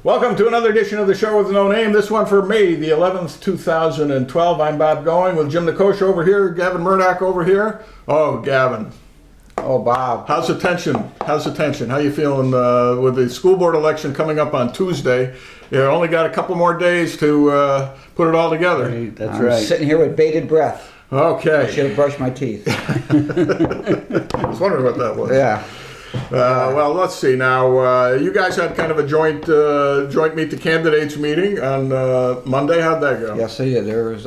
Welcome to another edition of the show with no name. This one for May the 11th, 2012. I'm Bob Going with Jim Nicosia over here, Gavin Murdoch over here. Oh, Gavin. Oh, Bob. How's the tension? How you feeling with the school board election coming up on Tuesday? You only got a couple more days to put it all together. Right, that's right. I'm sitting here with bated breath. Okay. I should have brushed my teeth. I was wondering what that was. Yeah. Well, let's see. Now, you guys had kind of a joint meet the candidates meeting on Monday. How'd that go? Yes, I did. There was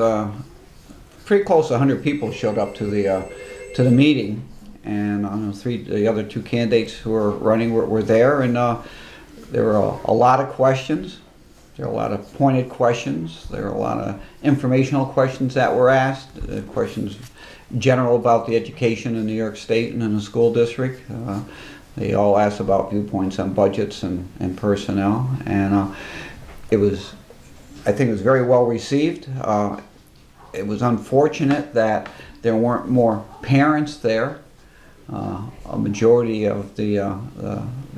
pretty close to 100 people showed up to the meeting, and the other two candidates who were running were there, and there were a lot of questions. There were a lot of pointed questions. There were a lot of informational questions that were asked. Questions general about the education in New York State and in the school district. They all asked about viewpoints on budgets and personnel, and I think it was very well received. It was unfortunate that there weren't more parents there. A majority of the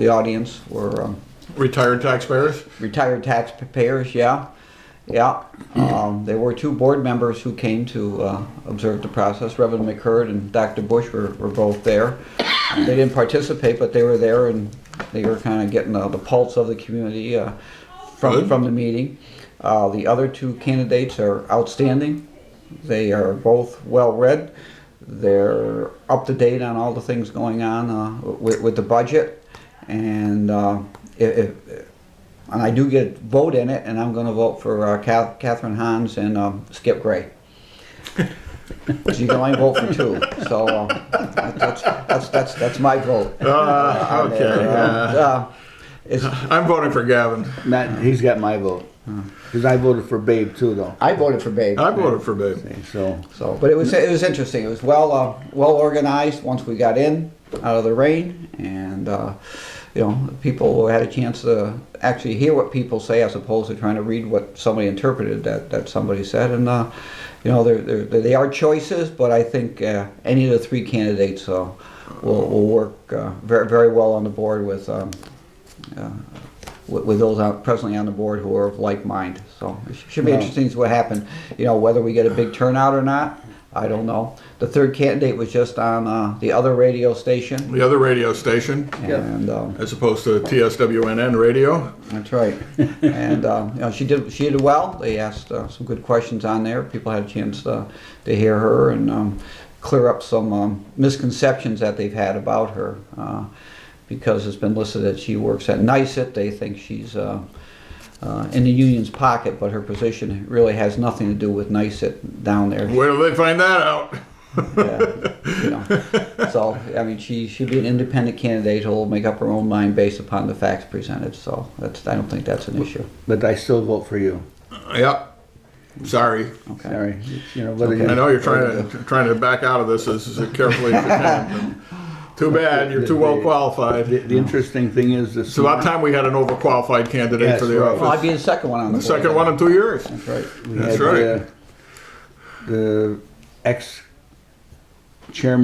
audience were retired taxpayers. Retired taxpayers, yeah. There were two board members who came to observe the process. Reverend McCurd and Dr. Bush were both there. They didn't participate, but they were there, and they were kind of getting the pulse of the community from the meeting. The other two candidates are outstanding. They are both well-read. They're up to date on all the things going on with the budget, and I do get a vote in it, and I'm going to vote for Catherine Hans and Skip Gray. So you can only vote for two, so that's my vote. Okay. I'm voting for Gavin. He's got my vote because I voted for Babe too, though. I voted for Babe. I voted for Babe. But it was interesting. It was well organized once we got in out of the rain, and people had a chance to actually hear what people say as opposed to trying to read what somebody interpreted that somebody said. And they are choices, but I think any of the three candidates will work very, very well on the board with those presently on the board who are of like mind. So it should be interesting to see what happened. Whether we get a big turnout or not, I don't know. The third candidate was just on the other radio station. The other radio station, and as opposed to TSWNN radio. That's right. And she did well. They asked some good questions on there. People had a chance to hear her and clear up some misconceptions that they've had about her. Because it's been listed that she works at NYSET, they think she's in the union's pocket, but her position really has nothing to do with NYSET down there. Where do they find that out? So, she should be an independent candidate who will make up her own mind based upon the facts presented. So, I don't think that's an issue. But I still vote for you. Yep. Sorry. Okay. Sorry. I know you're trying to back out of this as carefully as you can. Too bad, you're too well qualified. The interesting thing is this. It's about time we had an overqualified candidate for the office. Well, I'd be the second one on the board. Second one in 2 years. That's right. That's right. The ex-chairman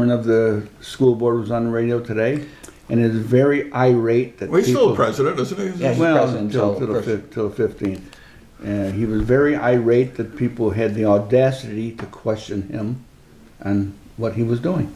of the school board was on the radio today, and is very irate that he's still the president, isn't he? Yeah, he's president till the 15th. He was very irate that people had the audacity to question him on what he was doing.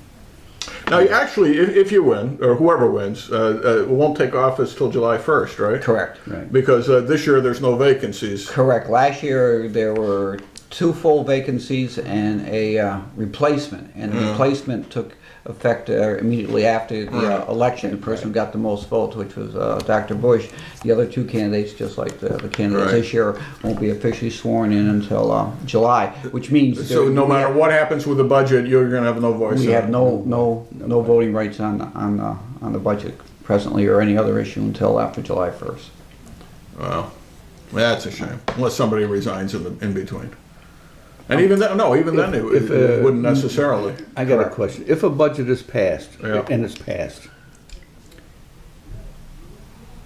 Now, actually, if you win, or whoever wins, it won't take office till July 1st, right? Correct. Right. Because this year there's no vacancies. Correct. Last year there were 2 full vacancies and a replacement, and the replacement took effect immediately after the election. The person who got the most votes, which was Dr. Bush. The other 2 candidates, just like the candidates this year, won't be officially sworn in until July, which means so no matter what happens with the budget, you're going to have no voice. We have no voting rights on the budget presently or any other issue until after July 1st. Wow, that's a shame. Unless somebody resigns in between. And even then, it wouldn't necessarily. I got a question. If a budget is passed, Yeah. and it's passed,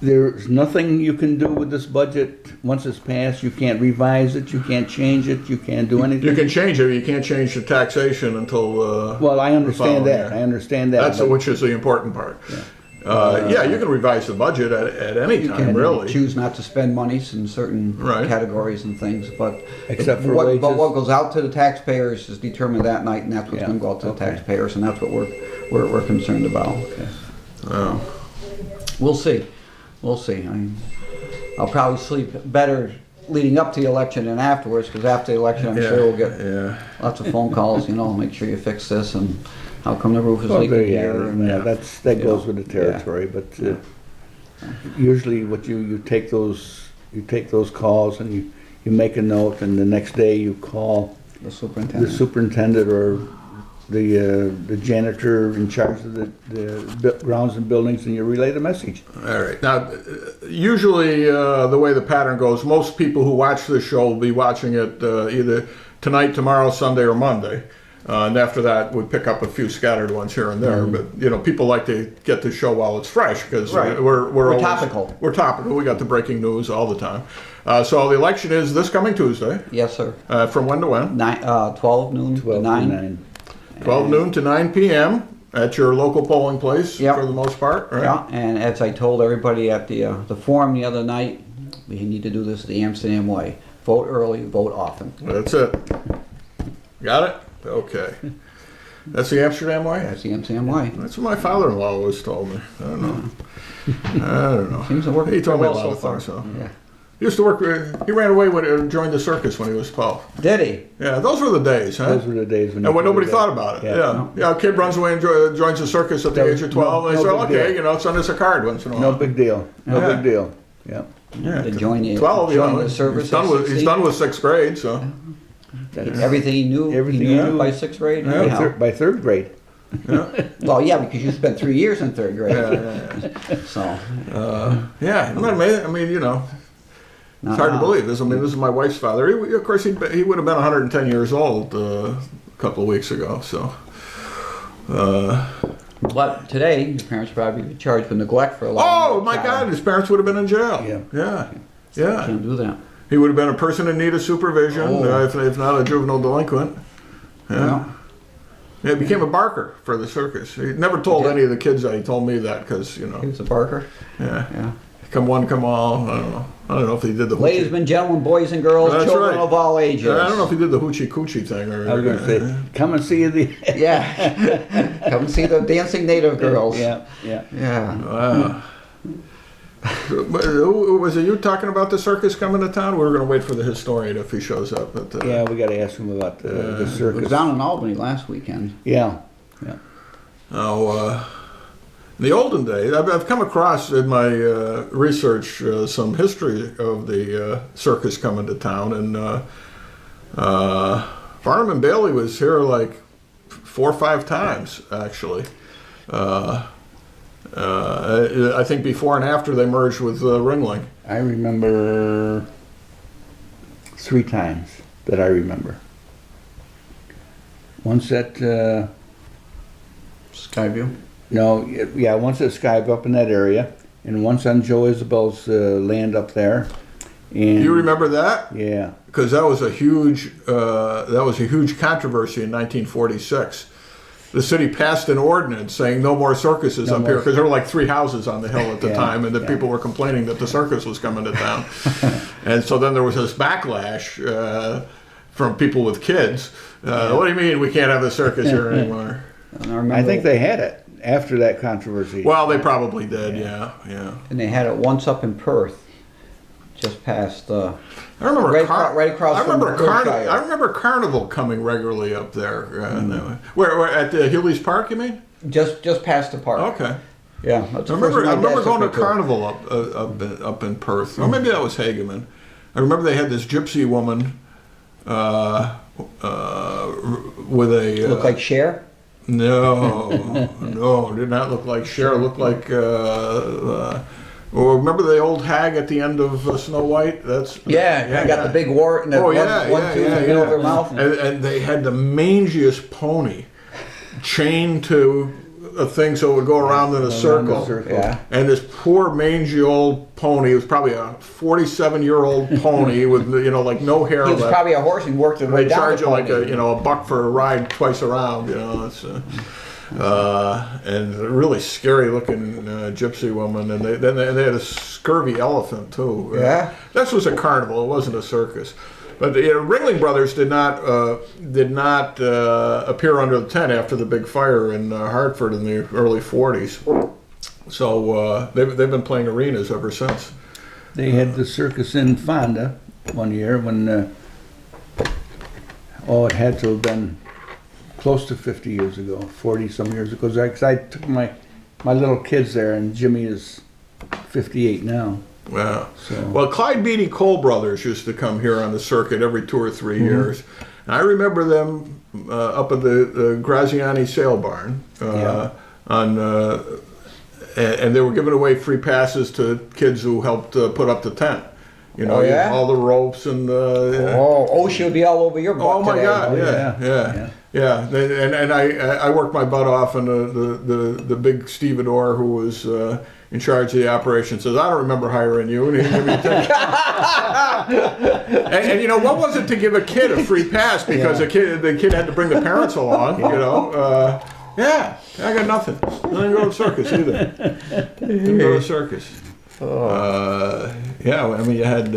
there's nothing you can do with this budget once it's passed. You can't revise it. You can't change it. You can't do anything. You can change it. You can't change the taxation until. Well, I understand that. Year. I understand that. That's which is the important part. Yeah. Yeah, you can revise the budget at any You time, can really. choose not to spend monies in certain Right. categories and things, but Except for what, wages. but what goes out to the taxpayers is determined that night, and that's what's Yeah. going to go out to the Okay. taxpayers, and that's what we're concerned about. Oh. We'll see. We'll see. I'll probably sleep better leading up to the election than afterwards, because after the election, I'm sure we'll get Yeah. lots of phone calls. Make sure you fix this, and how come the roof is Well, leaking there, here? And, yeah, that you goes know, with the territory, but usually what you take those calls and you make a note, and the next day you call the the superintendent. superintendent or the janitor in charge of the grounds and buildings, and you relay the message. All right. Now, usually the way the pattern goes, most people who watch this show will be watching it either tonight, tomorrow, Sunday, or Monday. And after that, we pick up a few scattered ones here and there. But people like to get the show while it's fresh because Right. we're always, topical. We're topical. We got the breaking news all the time. So the election is this coming Tuesday. Yes, sir. From when to when? 12 noon to 12 to 9. 9. 12 noon to 9 p.m. at your local polling place Yep. for the most part, right? Yeah, and as I told everybody at the forum the other night, we need to do this the Amsterdam way. Vote early, vote often. That's it. Got it? Okay. That's the Amsterdam way? That's the Amsterdam way. That's what my father-in-law always told me. I don't know. I don't know. Seems to work He told me a well lot so of far. things. So. Yeah. He used to work. He ran away when joined the circus when he was 12. Did he? Yeah, those were the days, huh? Those were the days when And when you nobody could do thought that. about it. Yeah. Yeah. A kid runs away and joins the circus at the No- age of 12, and they no say, big okay, deal. send us a card once in a while. No big deal. No Yeah. big deal. Yeah. Yeah, To join the 12, join the service. he's done at with 16. 6th grade, so. Everything he knew. Everything he he knew knew. by 6th grade. Yeah. anyhow. By third grade. Yeah. Well, yeah, because you spent 3 years in 3rd grade. Yeah. So. Yeah, isn't that amazing? I mean, it's hard to believe. This is my wife's father. Of course, he would have been 110 years old a couple of weeks ago. So, But today, your parents probably be charged with neglect for a long oh my God, his parents would have been in jail. Yeah. Can't do that. He would have been a person in need of supervision, Oh. if not a juvenile delinquent. Yeah. Yeah, he became a barker for the circus. He never told Did- any of the kids that. He told me that because He was a barker. yeah, Yeah. come one, come all. I don't know if he did the Ladies hoochie. and gentlemen, boys and girls, That's children right. of all ages. I don't know if he did the hoochie coochie thing or. I was going to say, come and see the. Yeah. Come see the dancing native girls. Yeah, yeah. Yeah. Wow. But was it you talking about the circus coming to town? We were going to wait for the historian if he shows up. But, Yeah, we got to ask him about the It was circus. down in Albany last weekend. Yeah, yeah. Now, in the olden days, I've come across in my research some history of the circus coming to town, and Barnum and Bailey was here like 4 or 5 times actually. I think before and after they merged with Ringling. I remember 3 times that I remember. Once at, Skyview. no, yeah, once at Skype up in that area, and once on Joe Isabel's land up there. And You remember that? Yeah, Because that was a huge controversy in 1946. The city passed an ordinance saying no more circuses No up more. here because there were like 3 houses on the hill at the Yeah, time, and the yeah. people were complaining that the circus was coming to town. And so then there was this backlash from people with kids. What do you mean we can't have a circus here anymore? And I remember I think they had it after that controversy. Well, they probably did. Yeah. And they had it once up in Perth, just past. I remember right across I remember from Berkshire. I remember Carnival coming regularly up there. Where at Healy's Park? You mean? Just past the park. Okay. Yeah. That's I the first remember time my dad going to took me Carnival up in Perth, or maybe that was Hageman. I remember they had this gypsy woman with a Look like Cher. no, did not look like Cher. Looked like well, remember the old hag at the end of Snow White? That's Yeah, got the big wart and the one tooth in the middle of their mouth. And they had the mangiest pony chained to a thing so it would go around in a circle. Yeah. And this poor mangy old pony, it was probably a 47-year-old pony with like no hair He was left. probably a horse and worked his way They down charge the you like pony. a $1 for a ride twice around. It's, and a really scary looking gypsy woman, and they had a scurvy elephant too. Yeah. This was a carnival; it wasn't a circus. But the Ringling Brothers did not appear under the tent after the big fire in Hartford in the early '40s. So they've been playing arenas ever since. They had the circus in Fonda one year when, it had to have been close to 50 years ago, 40 some years ago. Because I took my little kids there, and Jimmy is 58 now. Yeah. So. Well, Clyde Beatty Cole Brothers used to come here on the circuit every 2 or 3 years. And I remember them up at the Graziani Sale Barn and they were giving away free passes to kids who helped put up the tent. You know, all the ropes and OSHA would be all over your butt. Oh my today. God! Yeah. And I worked my butt off, and the big stevedore who was in charge of the operation says, "I don't remember hiring you," and he gave me a ticket. and you know, what was it to give a kid a free pass because the kid had to bring the parents along? You know. I got nothing. I didn't go to the circus either. Didn't go to the circus. I mean, you had,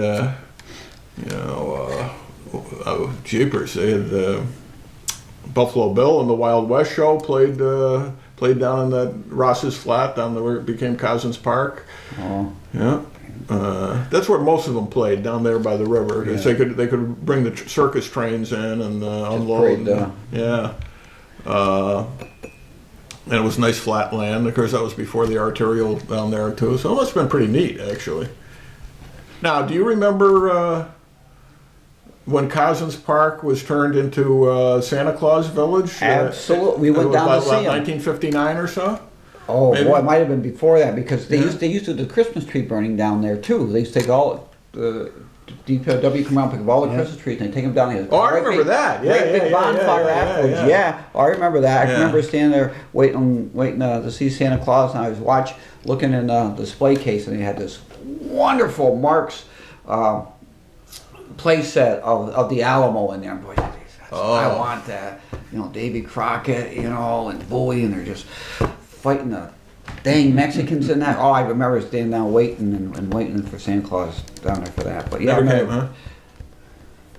jeepers. They had Buffalo Bill and the Wild West Show played down in that Ross's Flat, down there where it became Cousins Park. Oh. Yeah. That's where most of them played, down there by the river. Because they could bring the circus trains in and unload. And it was nice flat land. Of course, that was before the arterial down there too. So it must have been pretty neat, actually. Now, do you remember when Cousins Park was turned into Santa Claus Village? Absolutely. We went down to see them. 1959 or so? Oh, maybe? Boy, it might have been before that, because they used to do the Christmas tree burning down there too. They used to take all DPW come around, pick up all the Christmas trees, and they take them down here. Oh, I remember that. Big bonfire afterwards. Yeah, I remember that. I remember standing there waiting to see Santa Claus, and I was looking in the display case, and they had this wonderful Marx play set of the Alamo in there. Boy, I want that. You know, Davy Crockett, and Bowie, and they're just fighting the dang Mexicans in that. Oh, I remember standing down waiting and waiting for Santa Claus down there for that. But never came, huh?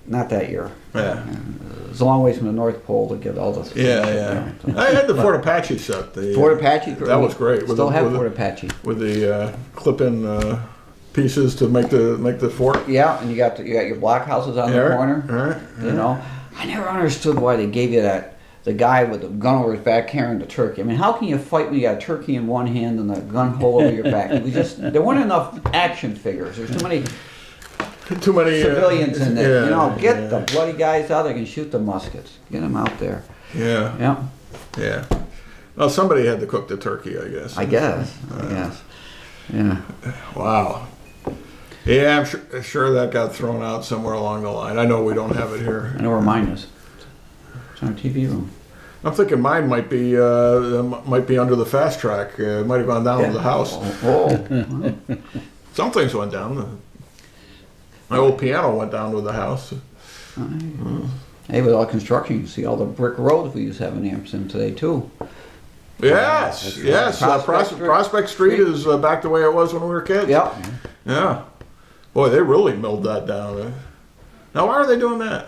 Not that year. Yeah. It was a long ways from the North Pole to get all the. I had the Fort Apache set. Fort Apache. That was great. Still have Fort Apache with the clip-in pieces to make the fort. Yeah, and you got your blockhouses on the corner. Right. You know, I never understood why they gave you that. The guy with the gun over his back carrying the turkey. I mean, how can you fight when you got a turkey in one hand and the gun hole over your back? There weren't enough action figures. There's too many civilians in there. Get the bloody guys out there that can shoot the muskets. Get them out there. Yeah. Well, somebody had to cook the turkey, I guess. I guess. Yeah. Wow. Yeah, I'm sure that got thrown out somewhere along the line. I know we don't have it here. I know where mine is. It's on our TV room. I'm thinking mine might be under the fast track. It might have gone down to the house. Some things went down. My old piano went down with the house. Hey, with all construction, you see all the brick roads we used to have in Amsterdam today too. Yes. Prospect Street is back the way it was when we were kids. Yep. Yeah. Boy, they really milled that down. Now, why are they doing that?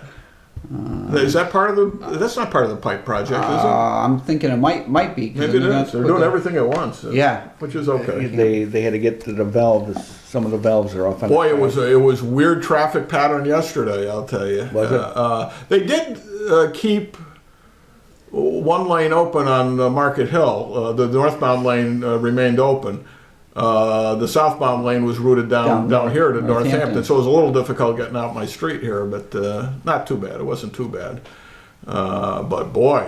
Is that part of the? That's not part of the pipe project, is it? I'm thinking it might be. Maybe it is. They're doing everything at once. Which is okay. They had to get to the valves. Some of the valves are off. Boy, it was weird traffic pattern yesterday. I'll tell you. Was it? They did keep one lane open on Market Hill. The northbound lane remained open. The southbound lane was routed down here to Northampton, so it was a little difficult getting out my street here, but not too bad. It wasn't too bad. But boy,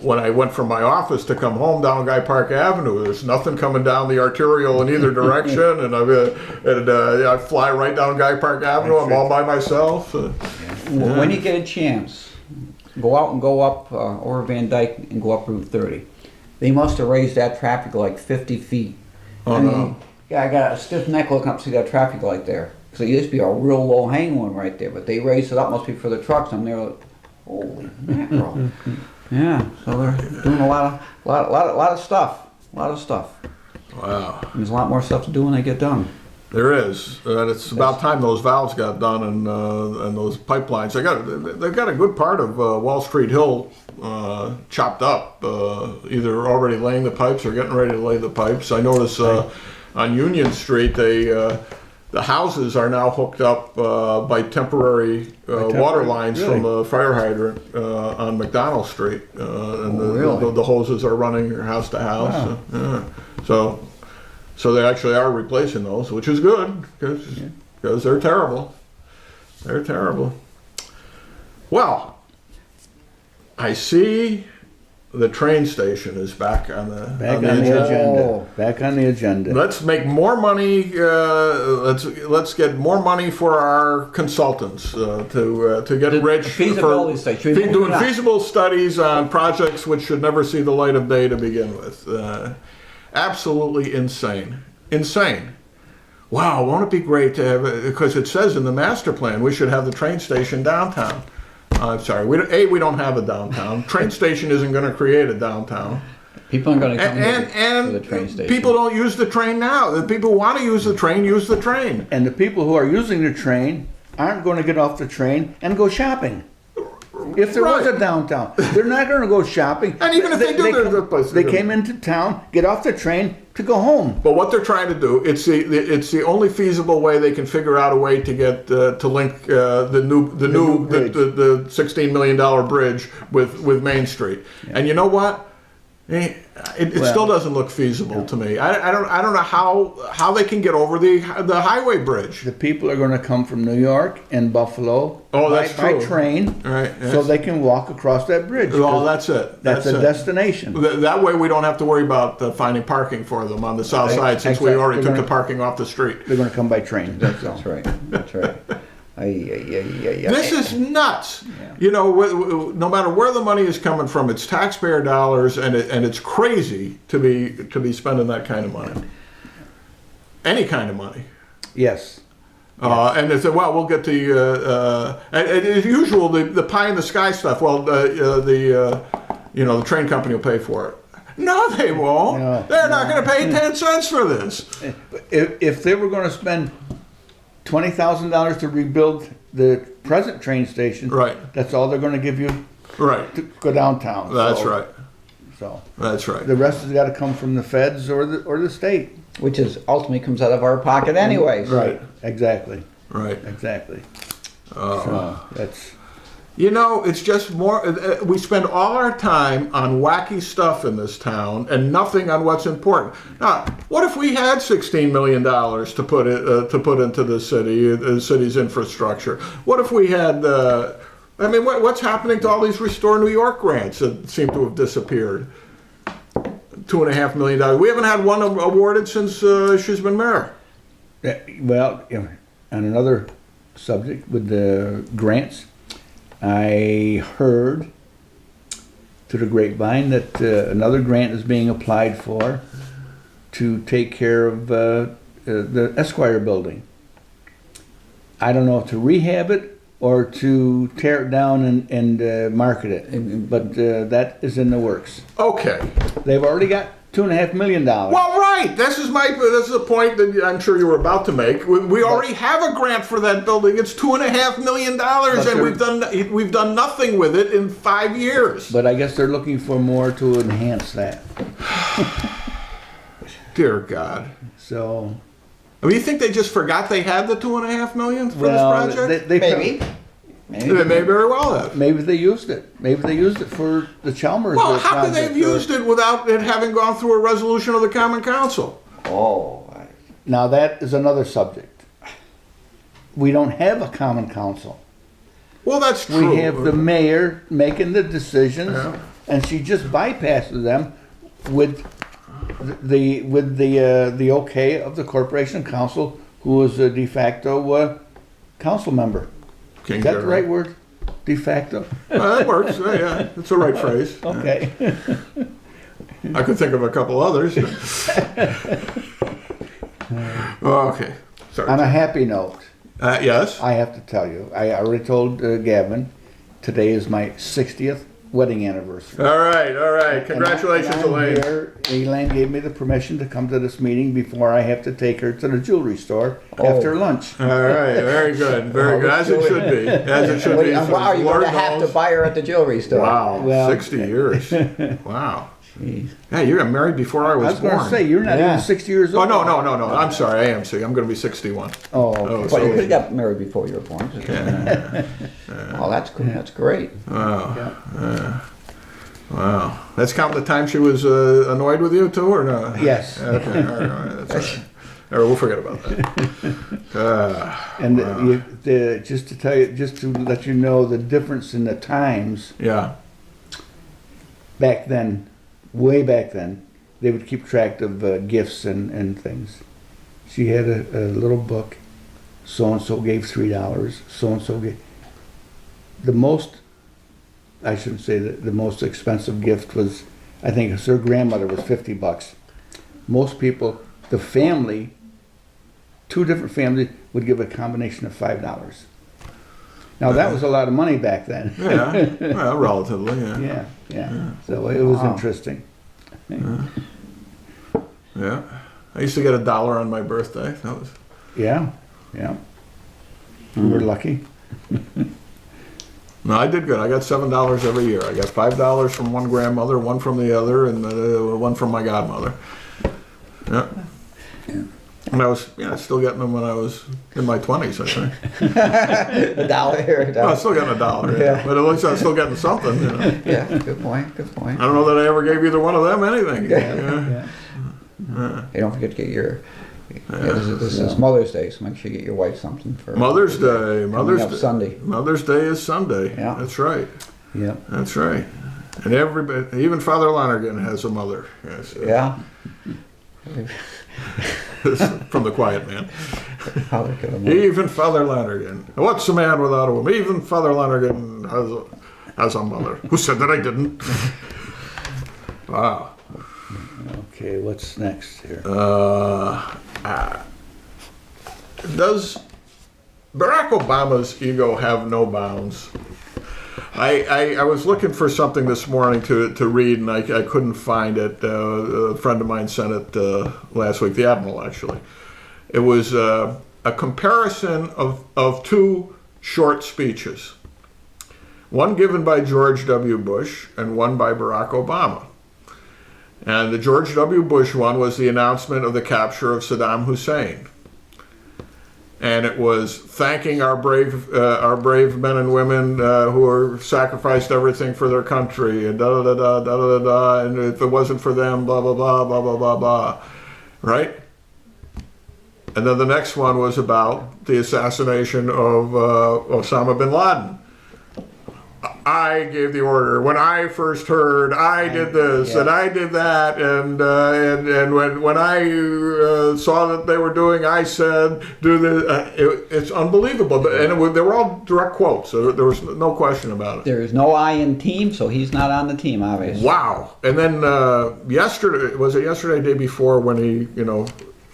when I went from my office to come home down Guy Park Avenue, there's nothing coming down the arterial in either direction, and I fly right down Guy Park Avenue. I'm all by myself. When you get a chance, go out and go up over Van Dyke and go up Route 30. They must have raised that traffic like 50 feet. No. Yeah, I got a stiff neck looking up to see that traffic light there. So it used to be a real low hanging one right there, but they raised it up, must be for the trucks. I'm there like, holy mackerel. Yeah, so they're doing a lot of stuff. A lot of stuff. Wow. And there's a lot more stuff to do when they get done. There is. It's about time those valves got done and those pipelines. They've got a good part of Wall Street Hill chopped up, either already laying the pipes or getting ready to lay the pipes. I notice on Union Street the houses are now hooked up by temporary water lines from a fire hydrant on McDonald Street, and the hoses are running house to house. Wow. So they actually are replacing those, which is good because they're terrible. They're terrible. Well, I see the train station is back on the agenda. Back on the agenda. Let's make more money. Let's get more money for our consultants to get rich for doing feasible studies on projects which should never see the light of day to begin with. Absolutely insane. Wow, won't it be great to have it? Because it says in the master plan we should have the train station downtown. I'm sorry, we don't have a downtown. Train station isn't going to create a downtown. People aren't going to come to the train station. People don't use the train now. The people who want to use the train. And the people who are using the train aren't going to get off the train and go shopping. If there was a downtown, they're not going to go shopping. And even if they do, there's a place to go. They came into town, get off the train to go home. But what they're trying to do, it's the only feasible way they can figure out a way to get to link the $16 million bridge with Main Street. Yeah. And you know what? It still doesn't look feasible to me. I don't know how they can get over the highway bridge. The people are going to come from New York and Buffalo by train, right? Yes. So they can walk across that bridge. Oh, that's it. That's a destination. That way we don't have to worry about finding parking for them on the south side, since we already took the parking off the street. They're going to come by train. That's right. That's right. This is nuts. Yeah. You know, no matter where the money is coming from, it's taxpayer dollars, and it's crazy to be spending that kind of money. Any kind of money. Yes. And they said, well, we'll get the as usual the pie in the sky stuff. Well, the train company will pay for it. No, they won't. They're not going to pay 10 cents for this. If they were going to spend $20,000 to rebuild the present train station, right? That's all they're going to give you, right? To go downtown. That's right. So that's right. The rest has got to come from the feds or the state, which is ultimately comes out of our pocket anyways. Right. Exactly. Right. Exactly. So that's. You know, it's just more. We spend all our time on wacky stuff in this town and nothing on what's important. Now, what if we had $16 million to put into the city's infrastructure? What if we had? What's happening to all these Restore New York grants that seem to have disappeared? $2.5 million. We haven't had one awarded since she's been mayor. Well, on another subject with the grants. I heard through the grapevine that another grant is being applied for to take care of the Esquire building. I don't know if to rehab it or to tear it down and market it, but that is in the works. Okay. They've already got $2.5 million. Well, right. This is the point that I'm sure you were about to make. We already have a grant for that building. It's $2.5 million, and we've done nothing with it in 5 years. But I guess they're looking for more to enhance that. Dear God. So. You think they just forgot they had the $2.5 million for this project? Maybe. They may very well have. Maybe they used it. Maybe they used it for the Chalmers. Well, how could they have used it without it having gone through a resolution of the Common Council? Now that is another subject. We don't have a Common Council. Well, that's true. We have the mayor making the decisions, and she just bypasses them with the okay of the Corporation Council, who is a de facto council member. Is that the right word? De facto? That works. Yeah, it's the right phrase. Okay. I could think of a couple others. Okay. Sorry. On a happy note. Yes? I have to tell you, I already told Gavin, today is my 60th wedding anniversary. All right. Congratulations, And I'm Elaine. here. Elaine gave me the permission to come to this meeting before I have to take her to the jewelry store Oh. after lunch. All right, very good, very good. As it should be. As it should be. Wow, you're Lord going to have knows. to buy her at the jewelry store. Wow, Well- 60 years. Wow. Jeez. Yeah, you got married before I I was was going born. to say, you're not Yeah. even 60 years Oh, old. no. I'm sorry. I am 60. I'm going to be 61. Oh, Oh, okay. But you so- could have got married before you were born. Oh, that's cool. That's great. Wow. Yeah. Wow. That's counting the time she was annoyed with you, too, or not? Yes. Okay, all right. That's all right. All right, we'll forget about that. And Wow. just to tell you, just to let you know the difference in the times Yeah. back then, way back then, they would keep track of gifts and things. She had a little book. So and so gave $3. So and so gave. The most, I shouldn't say that the most expensive gift was, I think her grandmother was $50. Most people, the family, two different families would give a combination of $5. Now that was a lot of money back then. Yeah. Well, relatively, yeah. Yeah. So it was Wow. interesting. Yeah. I used to get $1 on my birthday. That was. Yeah. We were lucky. No, I did good. I got $7 every year. I got $5 from one grandmother, one from the other, and one from my godmother. Yeah. And I was, still getting them when I was in my 20s, I think. A dollar here, a Well, I dollar. was still getting $1, Yeah. but at least I was still getting something. You know. Yeah, good point. Good point. I don't know that I ever gave either one of them anything. Yeah. Hey, don't forget to get your. Yeah, this is Mother's Day, so make sure you get your wife something for Mother's Day. coming up Sunday. Mother's Day is Sunday. Yeah. That's right. Yeah. That's right. And everybody, even Father Lonergan has a mother. Yes. Yeah. From the Quiet Man. How they could have moved. Even Father Lonergan. What's a man without a woman? Even Father Lonergan has a mother. Who said that I didn't? Wow. Okay, what's next here? Does Barack Obama's ego have no bounds? I was looking for something this morning to read, and I couldn't find it. A friend of mine sent it last week, the Admiral, actually. It was a comparison of two short speeches, one given by George W. Bush and one by Barack Obama. And the George W. Bush one was the announcement of the capture of Saddam Hussein. And it was thanking our brave men and women who are sacrificed everything for their country, and da da da da da da da. And if it wasn't for them, blah blah blah blah blah blah blah, right? And then the next one was about the assassination of Osama bin Laden. I gave the order. When I first heard, I did this and I did that, and when I saw that they were doing, I said, "Do this." It's unbelievable, they were all direct quotes, so there was no question about it. There is no I in team, so he's not on the team, obviously. Wow! And then yesterday, was it yesterday, day before, when he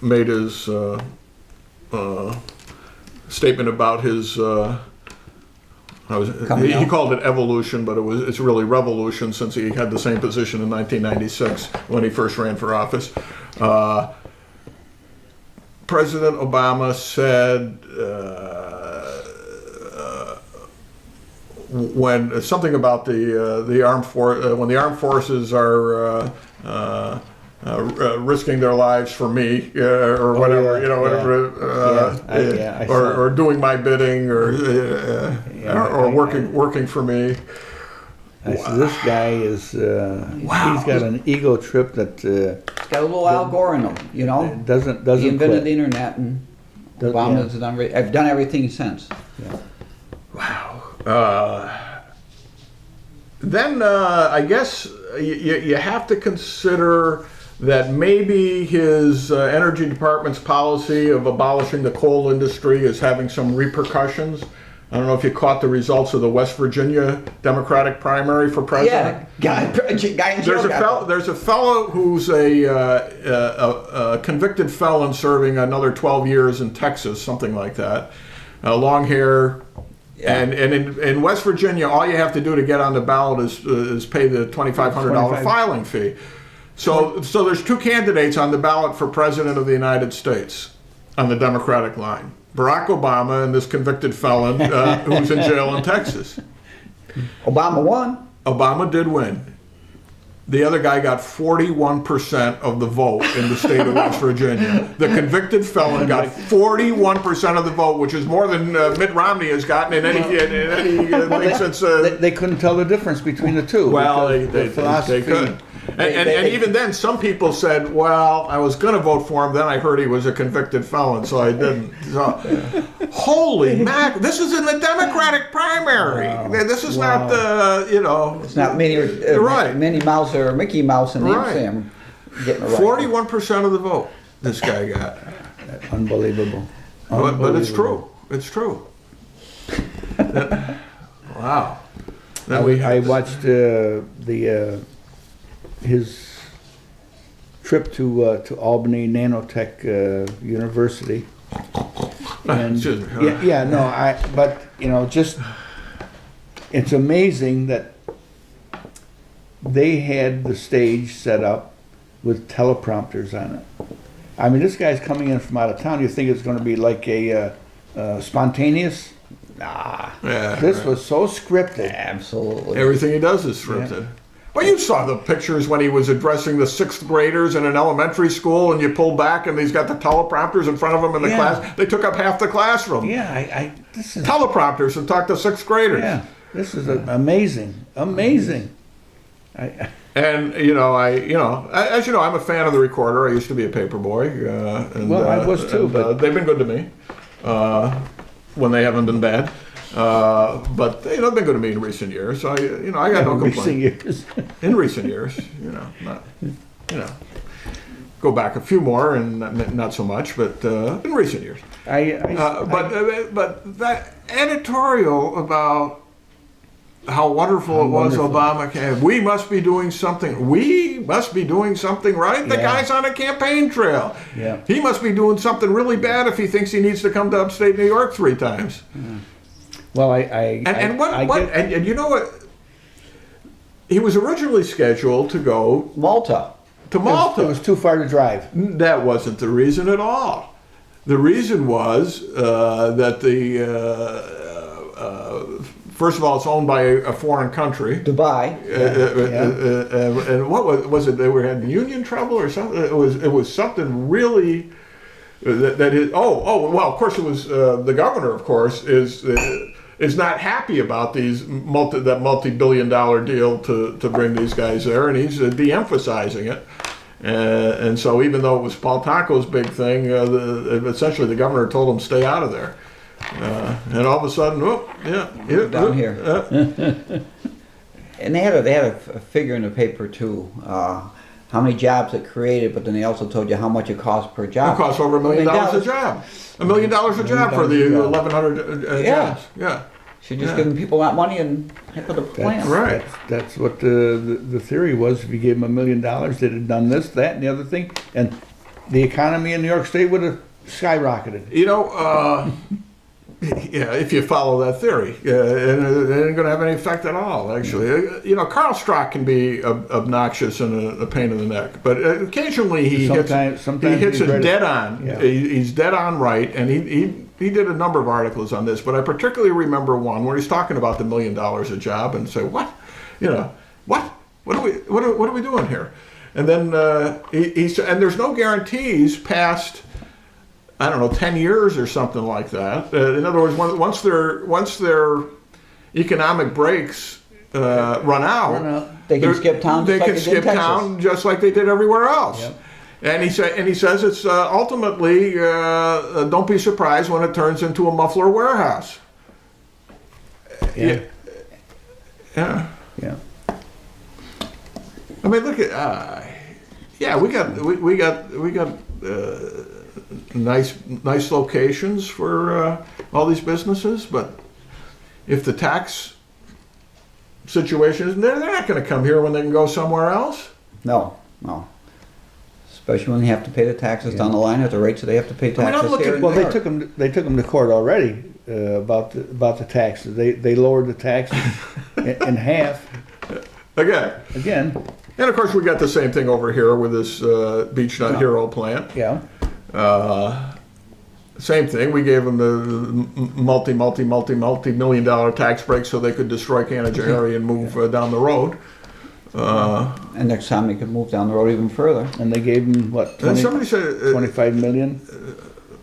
made his statement about his. He called it evolution, but it's really revolution, since he had the same position in 1996 when he first ran for office. President Obama said when something about the armed when the armed forces are risking their lives for me, or whatever, or doing my bidding, or working for me. So this guy is, he's got an ego trip that He's got a little Al Gore in him, doesn't He invented quit. the internet, and Obama's I've done everything since. Yeah. Wow. Then I guess you have to consider that maybe his energy department's policy of abolishing the coal industry is having some repercussions. I don't know if you caught the results of the West Virginia Democratic primary for president. Yeah, guy in jail. There's a fellow who's a convicted felon serving another 12 years in Texas, something like that. Long hair, And in West Virginia, all you have to do to get on the ballot is pay the $2,500 filing fee. So there's two candidates on the ballot for president of the United States on the Democratic line: Barack Obama and this convicted felon who's in jail in Texas. Obama won. Obama did win. The other guy got 41% of the vote in the state of West Virginia. The convicted felon got 41% of the vote, which is more than Mitt Romney has gotten in anything since. They couldn't tell the difference between the two. Well, they could. And even then, some people said, well, I was going to vote for him, then I heard he was a convicted felon, so I didn't. So, holy mac, this is in the Democratic primary. Wow. This is not the, It's not Minnie Mouse or Mickey Mouse and Sam getting it right. 41% of the vote this guy got. Unbelievable. But it's true. It's true. Wow. I watched his trip to Albany Nanotech University, and just it's amazing that they had the stage set up with teleprompters on it. I mean, this guy's coming in from out of town. You think it's going to be like a spontaneous? Nah. Yeah, this was so scripted. Absolutely. Everything he does is scripted. Yeah. Well, you saw the pictures when he was addressing the 6th graders in an elementary school, and you pull back, and he's got the teleprompters in front of him in the class. They took up half the classroom. Yeah, this is teleprompters to talk to 6th graders. Yeah, this is amazing. And as you know, I'm a fan of the Recorder. I used to be a paper boy. I was too, but they've been good to me when they haven't been bad. But they've been good to me in recent years. So I got no complaints. In recent years, go back a few more and not so much, but in recent years. But that editorial about how wonderful it was Obamacare. We must be doing something. We must be doing something right. The guy's on a campaign trail. Yeah. He must be doing something really bad if he thinks he needs to come to upstate New York 3 times. Yeah. Well, and you know what? He was originally scheduled to go Malta. To Malta. It was too far to drive. That wasn't the reason at all. The reason was that first of all, it's owned by a foreign country. Dubai. And what was it? They were having union trouble or something. It was something really that is. Well, of course it was. The governor, of course, is not happy about that multi-billion-dollar deal to bring these guys there, and he's de-emphasizing it. And so even though it was Paul Taco's big thing, essentially the governor told him stay out of there. And all of a sudden, down here. And they had a figure in the paper too, how many jobs it created, but then they also told you how much it cost per job. It costs over $1 million a job. $1 million a job for the 1,100 jobs. Yeah. Should just give people that money and have the plan. Right. That's what the theory was. If you gave them $1 million, they'd have done this, that, and the other thing, and the economy in New York State would have skyrocketed. If you follow that theory, and it ain't going to have any effect at all. Actually, Carl Strock can be obnoxious and a pain in the neck, but occasionally he hits it dead on. Yeah. He's dead on right, and he did a number of articles on this. But I particularly remember one where he's talking about the $1 million a job and say, what, what are we doing here? And then and there's no guarantees past, I don't know, 10 years or something like that. In other words, once their economic breaks run out, they can skip town. They can skip town just like they did everywhere else. Yep. And he says it's ultimately don't be surprised when it turns into a muffler warehouse. Yeah. I mean, look at we got. Nice locations for all these businesses, but if the tax situation is, they're not going to come here when they can go somewhere else. No. especially when they have to pay the taxes down the line at the rates that they have to pay mean, I'm taxes looking- here in Well, New they York. took them to court already about the taxes. They lowered the taxes in half Again, again. and of course we got the same thing over here with this Beach Nut Hero plant. Yeah, Same thing. We gave them the multi-million dollar tax break so they could destroy Canajoharie and move down the road. And next time they could move down the road even further. and they gave them what And somebody said, 25 million.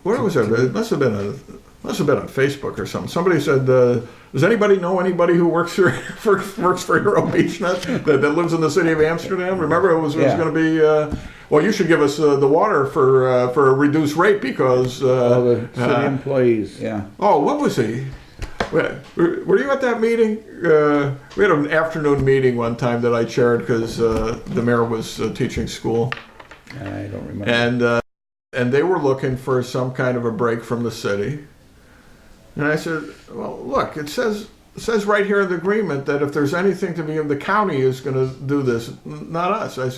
where was it? It must have been on Facebook or something. Somebody said, does anybody know anybody who works for Hero Beach Nut that lives in the city of Amsterdam? Remember, it was Yeah. going to be. Well, you should give us the water for a reduced rate because. All the city employees. Yeah. Oh, what was he? Were you at that meeting? We had an afternoon meeting one time that I chaired because the mayor was teaching school, I don't remember. and they were looking for some kind of a break from the city. And I said, "Well, look, it says right here in the agreement that if there's anything to be, the county is going to do this, not us." I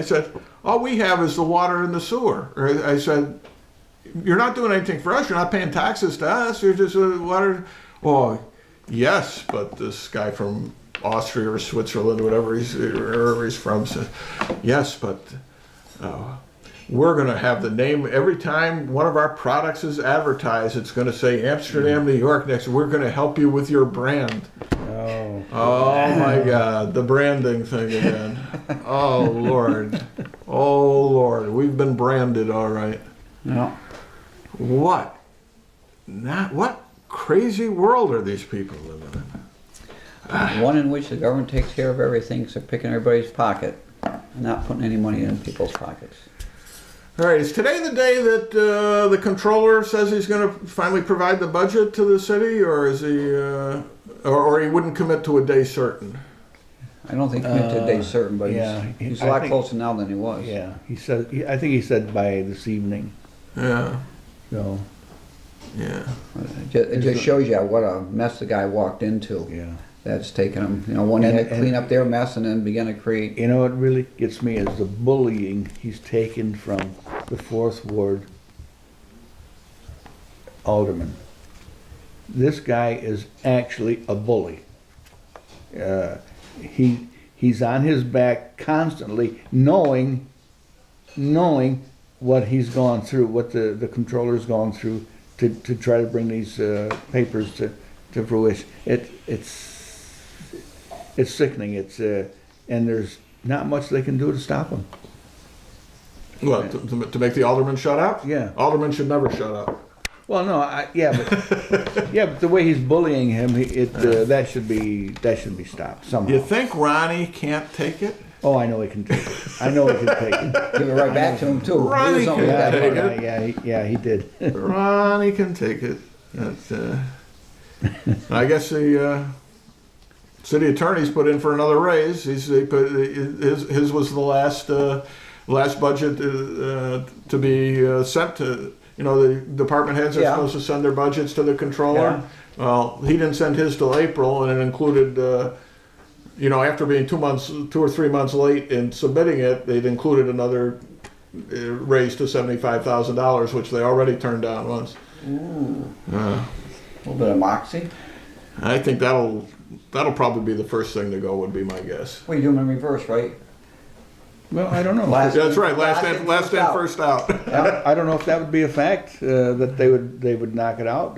said, all we have is the water and the sewer. I said, you're not doing anything for us. You're not paying taxes to us. You're just water. Oh, yes, but this guy from Austria or Switzerland, wherever he's from, said, yes, but we're going to have the name every time one of our products is advertised. It's going to say Amsterdam, New York next. We're going to help you with your brand. Oh, Oh my God, the branding thing again. Oh Lord, we've been branded, all right. No. What crazy world are these people living in? One in which the government takes care of everything except picking everybody's pocket and not putting any money in people's pockets. All right, is today the day that the controller says he's going to finally provide the budget to the city, or is he, or he wouldn't commit to a day certain? I don't think commit to a day certain, but yeah, he's I a lot think- closer now than he was. yeah. I think he said by this evening. Yeah, So yeah. It just shows you what a mess the guy walked into. yeah. That's taken him, one he had to clean up their mess and then begin to create. You know what really gets me is the bullying he's taken from the Fourth Ward alderman. This guy is actually a bully. He's on his back constantly, knowing what he's gone through, what the controller's gone through to try to bring these papers to fruition. It's sickening. And there's not much they can do to stop him. What, to make the alderman shut up? Yeah. Alderman should never shut up. Well, no, but the way he's bullying him, that should be stopped somehow. You think Ronnie can't take it? Oh, I know he can take it. I know he can take it. Give it right back to him too. Ronnie He was only can that take hard. it. Yeah, he did. Ronnie can take it. I guess the city attorney's put in for another raise. His was the last budget to be sent to. The department heads are Yeah. supposed to send their budgets to the controller. Yeah. Well, he didn't send his till April, and it included. After being 2 or 3 months late in submitting it, they'd included another raise to $75,000, which they already turned down once. A little bit of moxie. I think that'll probably be the first thing to go. Would be my guess. Well, you're doing in reverse, right? Well, I don't know. Last- Yeah, that's right. Last Last in, in, last first in, out. first out. I don't know if that would be a fact that they would knock it out.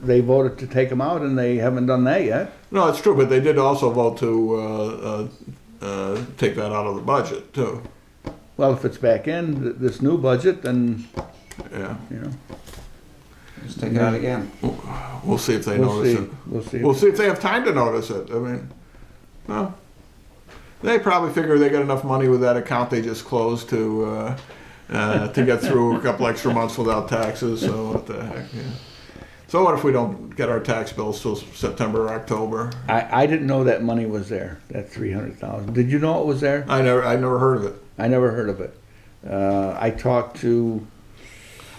They voted to take him out, and they haven't done that yet. No, it's true, but they did also vote to take that out of the budget too. Well, if it's back in this new budget, then Yeah, Just take it out again. we'll see if they we'll notice see. it. We'll see. We'll see if they have time to notice it. I mean, well, they probably figure they got enough money with that account they just closed to get through a couple extra months without taxes. So what the heck? Yeah. So what if we don't get our tax bills till September or October? I didn't know that money was there. That $300,000. Did you know it was there? I never heard of it. I never heard of it. I talked to.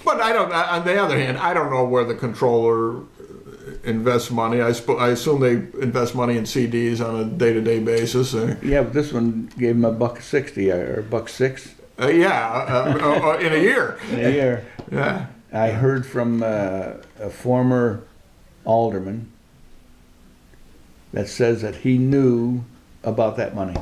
But I don't. On the other hand, I don't know where the controller invests money. I assume they invest money in CDs on a day-to-day basis. Yeah, but this one gave him $1.60 or $1.06. In a year. in a year. Yeah. I heard from a former alderman that says that he knew about that money.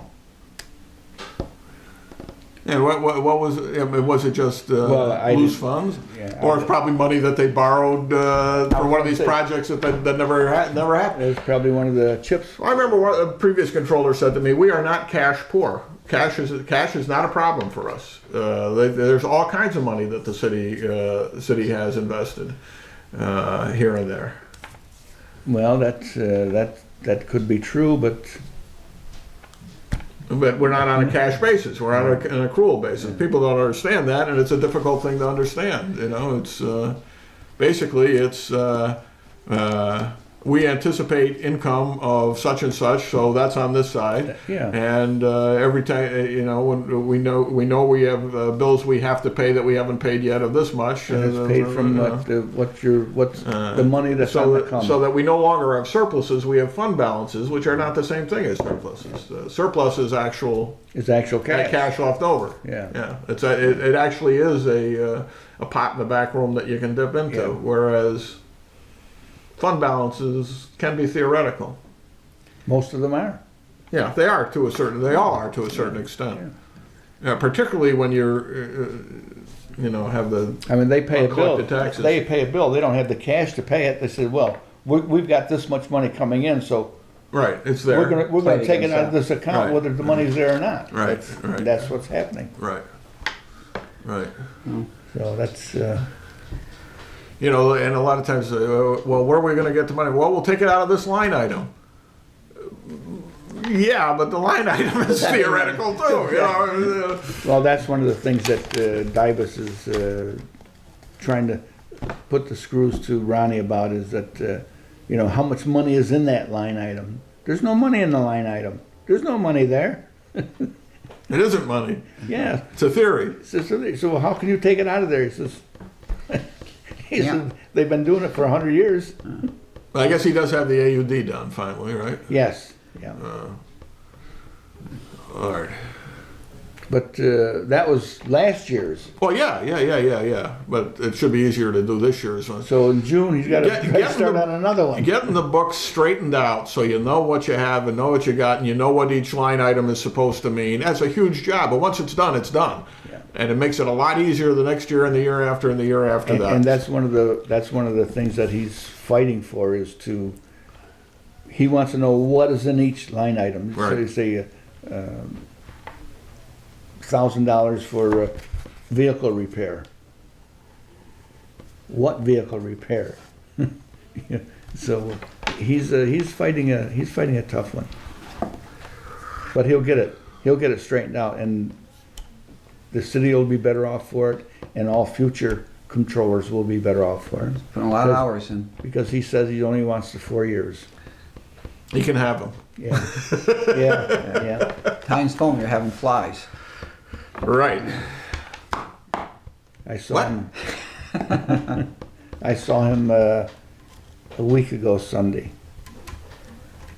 And what was it? I mean, was it just Well, I loose didn't- funds, yeah, or it's probably money that they borrowed for one of these say- projects that never happened? It was probably one of the chips. I remember what a previous controller said to me: "We are not cash poor. Cash is not a problem for us. There's all kinds of money that the city has invested here and there." Well, that could be true, but But we're not on a cash basis. We're on an accrual basis. People don't understand that, and it's a difficult thing to understand. You know, it's basically we anticipate income of such and such, so that's on this side. Yeah. And every time, when we know we have bills we have to pay that we haven't paid yet of this much. and it's paid from what's the money that's on the come. So that we no longer have surpluses, we have fund balances, which are not the same thing as surpluses. Surplus is It's actual cash. cash left over. Yeah. Yeah. It actually is a pot in the back room that you can dip into, Yeah. whereas fund balances can be theoretical. Most of them are. Yeah, they all are to a certain extent. Yeah, particularly when you're, have the I mean, they pay a bill. Uncollected taxes. They pay a bill. They don't have the cash to pay it. They said, "Well, we've got this much money coming in, so right. It's there. we're gonna Play take it against out of this account, Right. whether the money's there or not." Right, right. That's what's happening. Right. Right. So that's And a lot of times, well, where are we going to get the money? Well, we'll take it out of this line item. Yeah, but the line item is theoretical too. well, that's one of the things that Dibus is trying to put the screws to Ronnie about is that how much money is in that line item. There's no money in the line item. There's no money there. It isn't money. Yeah. It's a theory. So how can you take it out of there? He says, they've been doing it for 100 years. I guess he does have the AUD done finally, right? Yes. Yeah. All right. But that was last year's. Well, yeah. But it should be easier to do this year's one. So in June, he's got to Getting start on another one. Getting the books straightened out so you know what you have and know what you got and you know what each line item is supposed to mean. That's a huge job, but once it's done, it's done. Yeah. And it makes it a lot easier the next year and the year after and the year after that. And that's one of the things that he's fighting for is he wants to know what is in each line item. So Right. you say $1,000 for vehicle repair. What vehicle repair? Yeah. So he's fighting a tough one. But he'll get it straightened out, and the city will be better off for it, and all future controllers will be better off for it. Put a lot of hours in. Because he says he only wants the 4 years. You can have them. Yeah. Yeah. Time's phone, you're having flies. Right. I saw What? him. I saw him a week ago Sunday,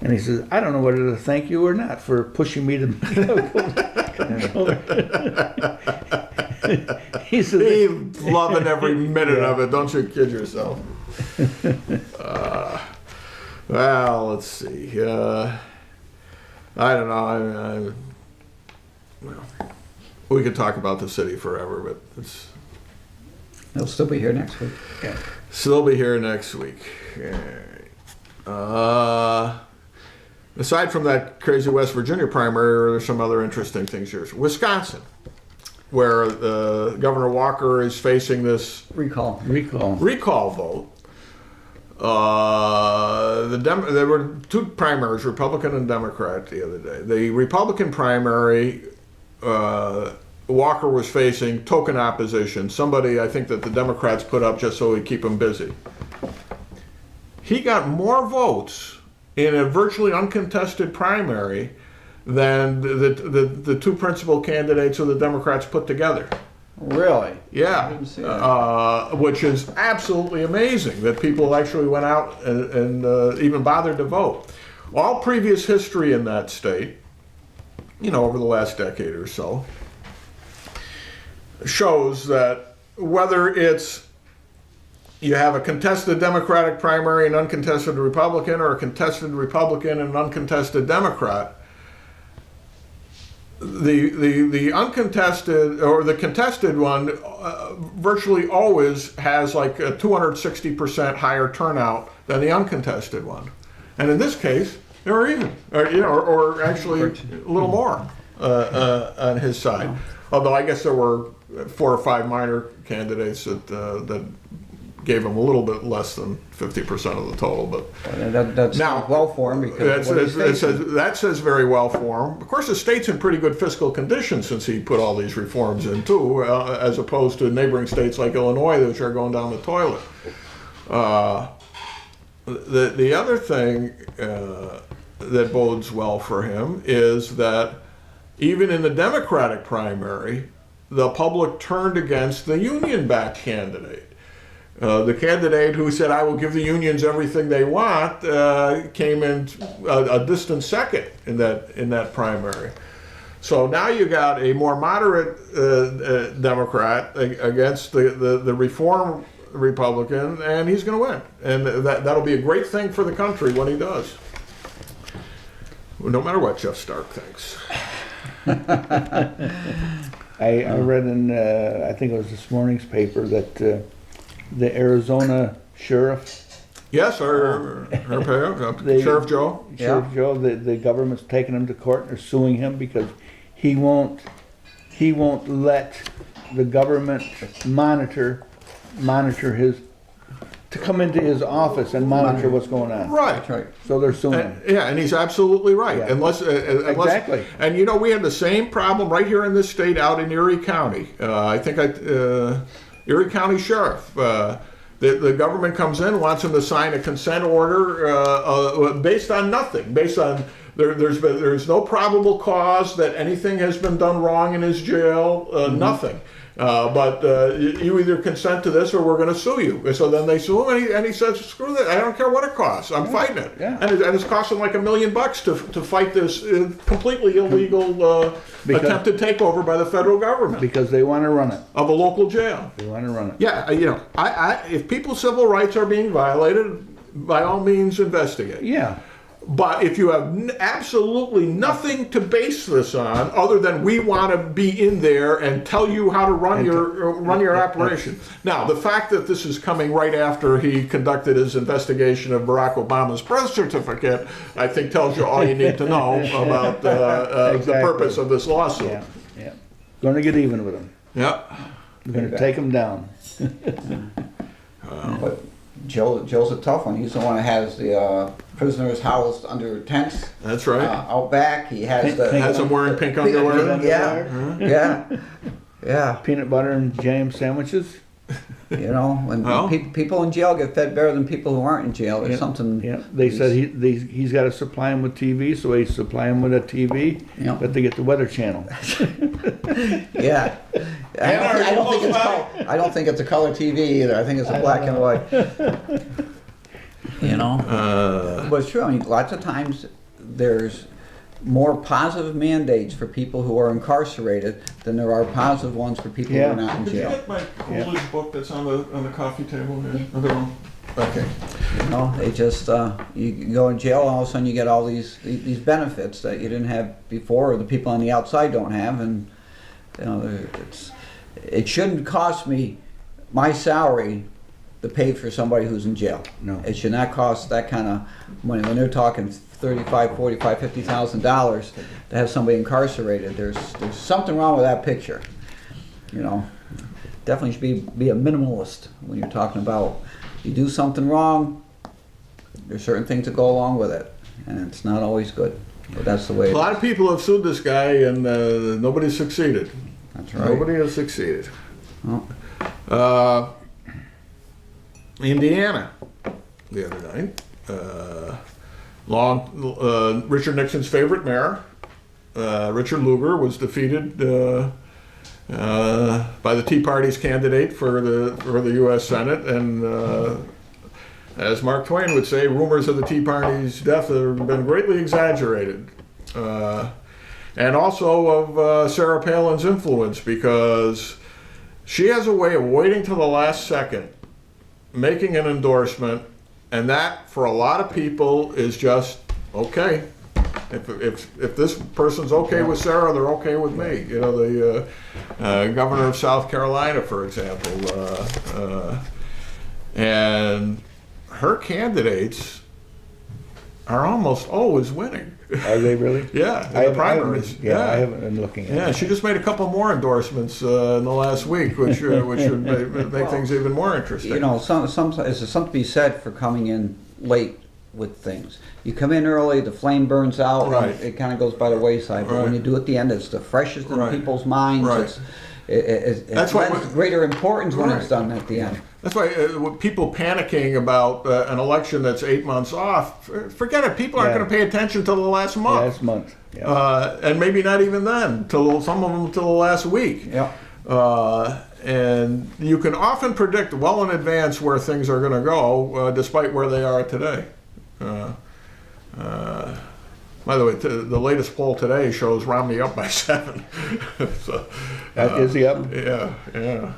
and he says, "I don't know whether to thank you or not for pushing me to controller." He says, He's loving every minute of it. Don't you kid yourself. Well, let's see. I don't know. Well, we could talk about the city forever, but it's They'll still be here next week. yeah. still be here next week. Aside from that crazy West Virginia primary, there's some other interesting things here. Wisconsin, where Governor Walker is facing this Recall. recall vote. There were two primaries, Republican and Democrat, the other day. The Republican primary, Walker was facing token opposition, somebody I think that the Democrats put up just so he'd keep him busy. He got more votes in a virtually uncontested primary than the two principal candidates of the Democrats put together. Really? I Yeah, didn't see that. which is absolutely amazing that people actually went out and even bothered to vote. All previous history in that state, over the last decade or so, shows that whether it's you have a contested Democratic primary and uncontested Republican, or a contested Republican and an uncontested Democrat, the uncontested or the contested one virtually always has like a 260% higher turnout than the uncontested one, and in this case they were even, or actually a little more on his side. Although I guess there were 4 or 5 minor candidates that gave him a little bit less than 50% of the total, but That's now, well for him because of what he's facing. that says very well for him. Of course, the state's in pretty good fiscal condition since he put all these reforms in too, as opposed to neighboring states like Illinois, which are going down the toilet. The other thing that bodes well for him is that even in the Democratic primary, the public turned against the union-backed candidate. The candidate who said, "I will give the unions everything they want," came in a distant second in that primary. So now you got a more moderate Democrat against the reform Republican, and he's going to win. And that'll be a great thing for the country when he does. No matter what Jeff Stark thinks. I read in, I think it was this morning's paper, that the Arizona sheriff, Yes, Sheriff Joe. Sheriff Joe, the government's taking him to court and they're suing him because he won't let the government monitor his, to come into his office and monitor what's going on. Right. That's right. So they're suing him. And he's absolutely right. Yeah. Unless, Exactly. And we have the same problem right here in this state out in Erie County. Erie County Sheriff. The government comes in, wants him to sign a consent order based on nothing. Based on there's no probable cause that anything has been done wrong in his jail. Nothing. But you either consent to this or we're going to sue you. So then they sue him, and he says, "Screw that! I don't care what it costs. I'm fighting it." Yeah. And it's costing like $1 million to fight this completely illegal attempted takeover by the federal government Because they want to run it. of a local jail. They want to run it. Yeah, if people's civil rights are being violated, by all means investigate. Yeah. But if you have absolutely nothing to base this on, other than we want to be in there and tell you how to run your operation. Now, the fact that this is coming right after he conducted his investigation of Barack Obama's birth certificate, I think tells you all you need to know about the Exactly. purpose of this lawsuit. Yeah. Yeah. Going to get even with him. Yeah. We're going to take him down. But Joe's a tough one. He's the one that has the prisoners housed under tents That's right. out back. He has the Has him wearing pink underwear. Yeah. Peanut butter and jam sandwiches. When Well. people in jail get fed better than people who aren't in jail. There's something. Yeah. They said he's got to supply him with TV, so they supply him with a TV, Yeah. but they get the Weather Channel. Yeah. I don't think it's a color TV either. I think it's a black and white. But it's true. I mean, lots of times there's more positive mandates for people who are incarcerated than there are positive ones for people who are not in Did you jail. get my Coolidge book that's on the coffee table here? Other one? Okay. They just you go in jail, all of a sudden you get all these benefits that you didn't have before, or the people on the outside don't have, and it shouldn't cost me my salary to pay for somebody who's in jail. No. It should not cost that kind of money. When they're talking $35,000, $45,000, $50,000 to have somebody incarcerated, there's something wrong with that picture. Definitely should be a minimalist when you're talking about you do something wrong. There's certain things that go along with it, and it's not always good. But that's the way. A lot of people have sued this guy, and nobody's succeeded. That's right. Nobody has succeeded. Oh. Indiana, the other night, Richard Nixon's favorite mayor, Richard Lugar, was defeated by the Tea Party's candidate for the U.S. Senate, and as Mark Twain would say, rumors of the Tea Party's death have been greatly exaggerated. And also of Sarah Palin's influence, because She has a way of waiting till the last second, making an endorsement, and that, for a lot of people, is just, okay. If this person's okay with Sarah, they're okay with me. You know, the governor of South Carolina, for example, and her candidates are almost always winning. Are they really? Yeah, in the primaries. I haven't been looking at Yeah, she just made a couple more endorsements in the last week, which would make things even more interesting. You know, there's something to be said for coming in late with things. You come in early, the flame burns out, Right. and it kind of goes by the wayside. But when Right. you do it at the end, it's the freshest in Right. people's minds. Right. That's why lends greater importance when it's Right. done at the end. That's why with people panicking about an election that's 8 months off, forget it. People aren't Yeah. going to pay attention till the last month. last month. Yeah. And maybe not even then, till some of them till the last week. Yeah. And you can often predict well in advance where things are going to go, despite where they are today. By the way, the latest poll today shows Romney up by 7. So, Is he up? yeah, yeah.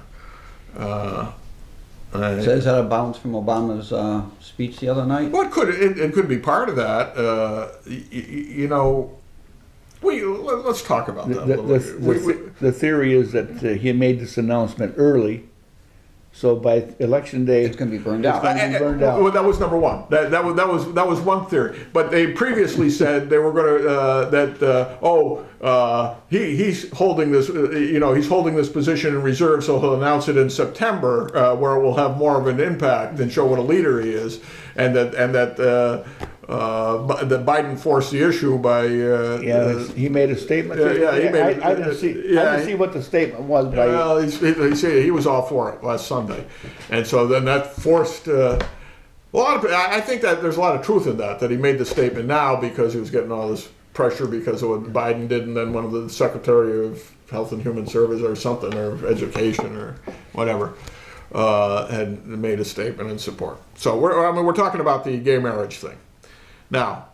So is that a bounce from Obama's speech the other night? Well, it could be part of that. You know, let's talk about that a little bit. The theory is that he made this announcement early, so by election day It's going to be burned out. gonna be burned out. Well, that was number one. That was one theory. But they previously said they were going to he's holding this. He's holding this position in reserve, so he'll announce it in September, where it will have more of an impact and show what a leader he is, and that Biden forced the issue by. He made a statement. Yeah, he made. I didn't see what the statement was. Well, he was all for it last Sunday, and so then that forced a lot of. I think that there's a lot of truth in that he made the statement now because he was getting all this pressure because of what Biden did, and then one of the Secretary of Health and Human Services or something, or Education or whatever, had made a statement in support. So we're talking about the gay marriage thing. Now,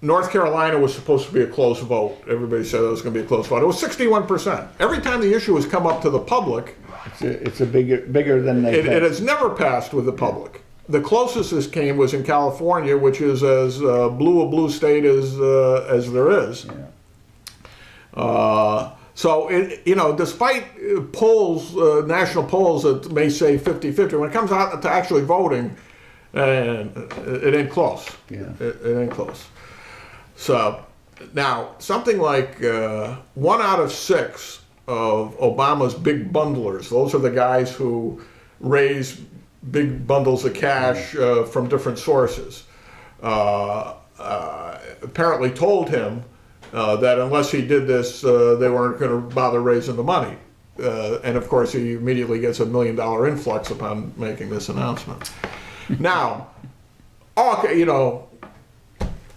North Carolina was supposed to be a close vote. Everybody said it was going to be a close vote. It was 61%. Every time the issue has come up to the public, It's a bigger than they it has never passed with the public. The closest this came was in California, which is as blue a blue state as there is. Yeah. So, despite polls, national polls that may say 50-50, when it comes out to actually voting, it ain't close. Yeah. It ain't close. So, now, something like 1 out of 6 of Obama's big bundlers, those are the guys who raise big bundles of cash from different sources, apparently told him that unless he did this, they weren't going to bother raising the money. And of course, he immediately gets $1 million influx upon making this announcement. Now,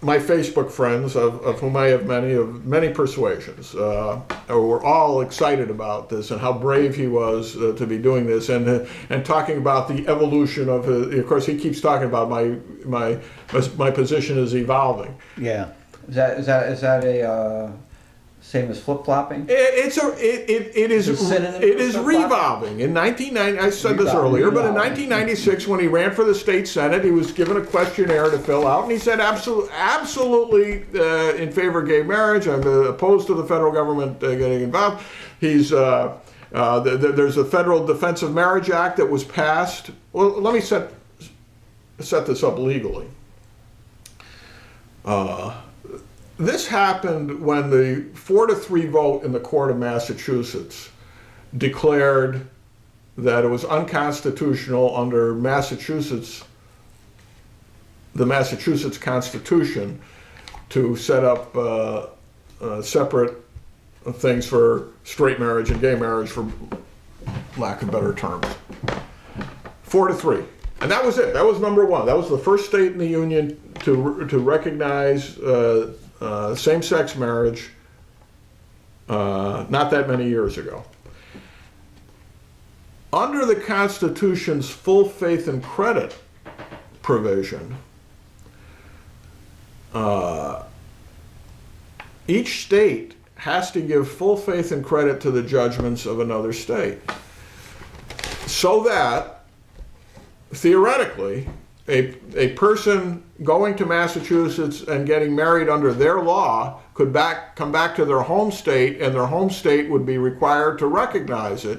my Facebook friends, of whom I have many, of many persuasions, were all excited about this and how brave he was to be doing this, and talking about the evolution of his. Of course, he keeps talking about my position is evolving. Yeah. Is that a same as flip flopping? It is a synonym for flip-flop? revolving. In 1990, I said this earlier, but in 1996, when he ran for the state senate, he was given a questionnaire to fill out, and he said absolutely in favor of gay marriage. I'm opposed to the federal government getting involved. He's there's a Federal Defense of Marriage Act that was passed. Well, let me set this up legally. This happened when the 4-3 vote in the court of Massachusetts declared that it was unconstitutional under the Massachusetts Constitution to set up separate things for straight marriage and gay marriage, for lack of better terms. 4-3. And that was it. That was number one. That was the first state in the union to recognize same-sex marriage not that many years ago. Under the Constitution's full faith and credit provision, each state has to give full faith and credit to the judgments of another state, so that theoretically a person going to Massachusetts and getting married under their law could come back to their home state, and their home state would be required to recognize it,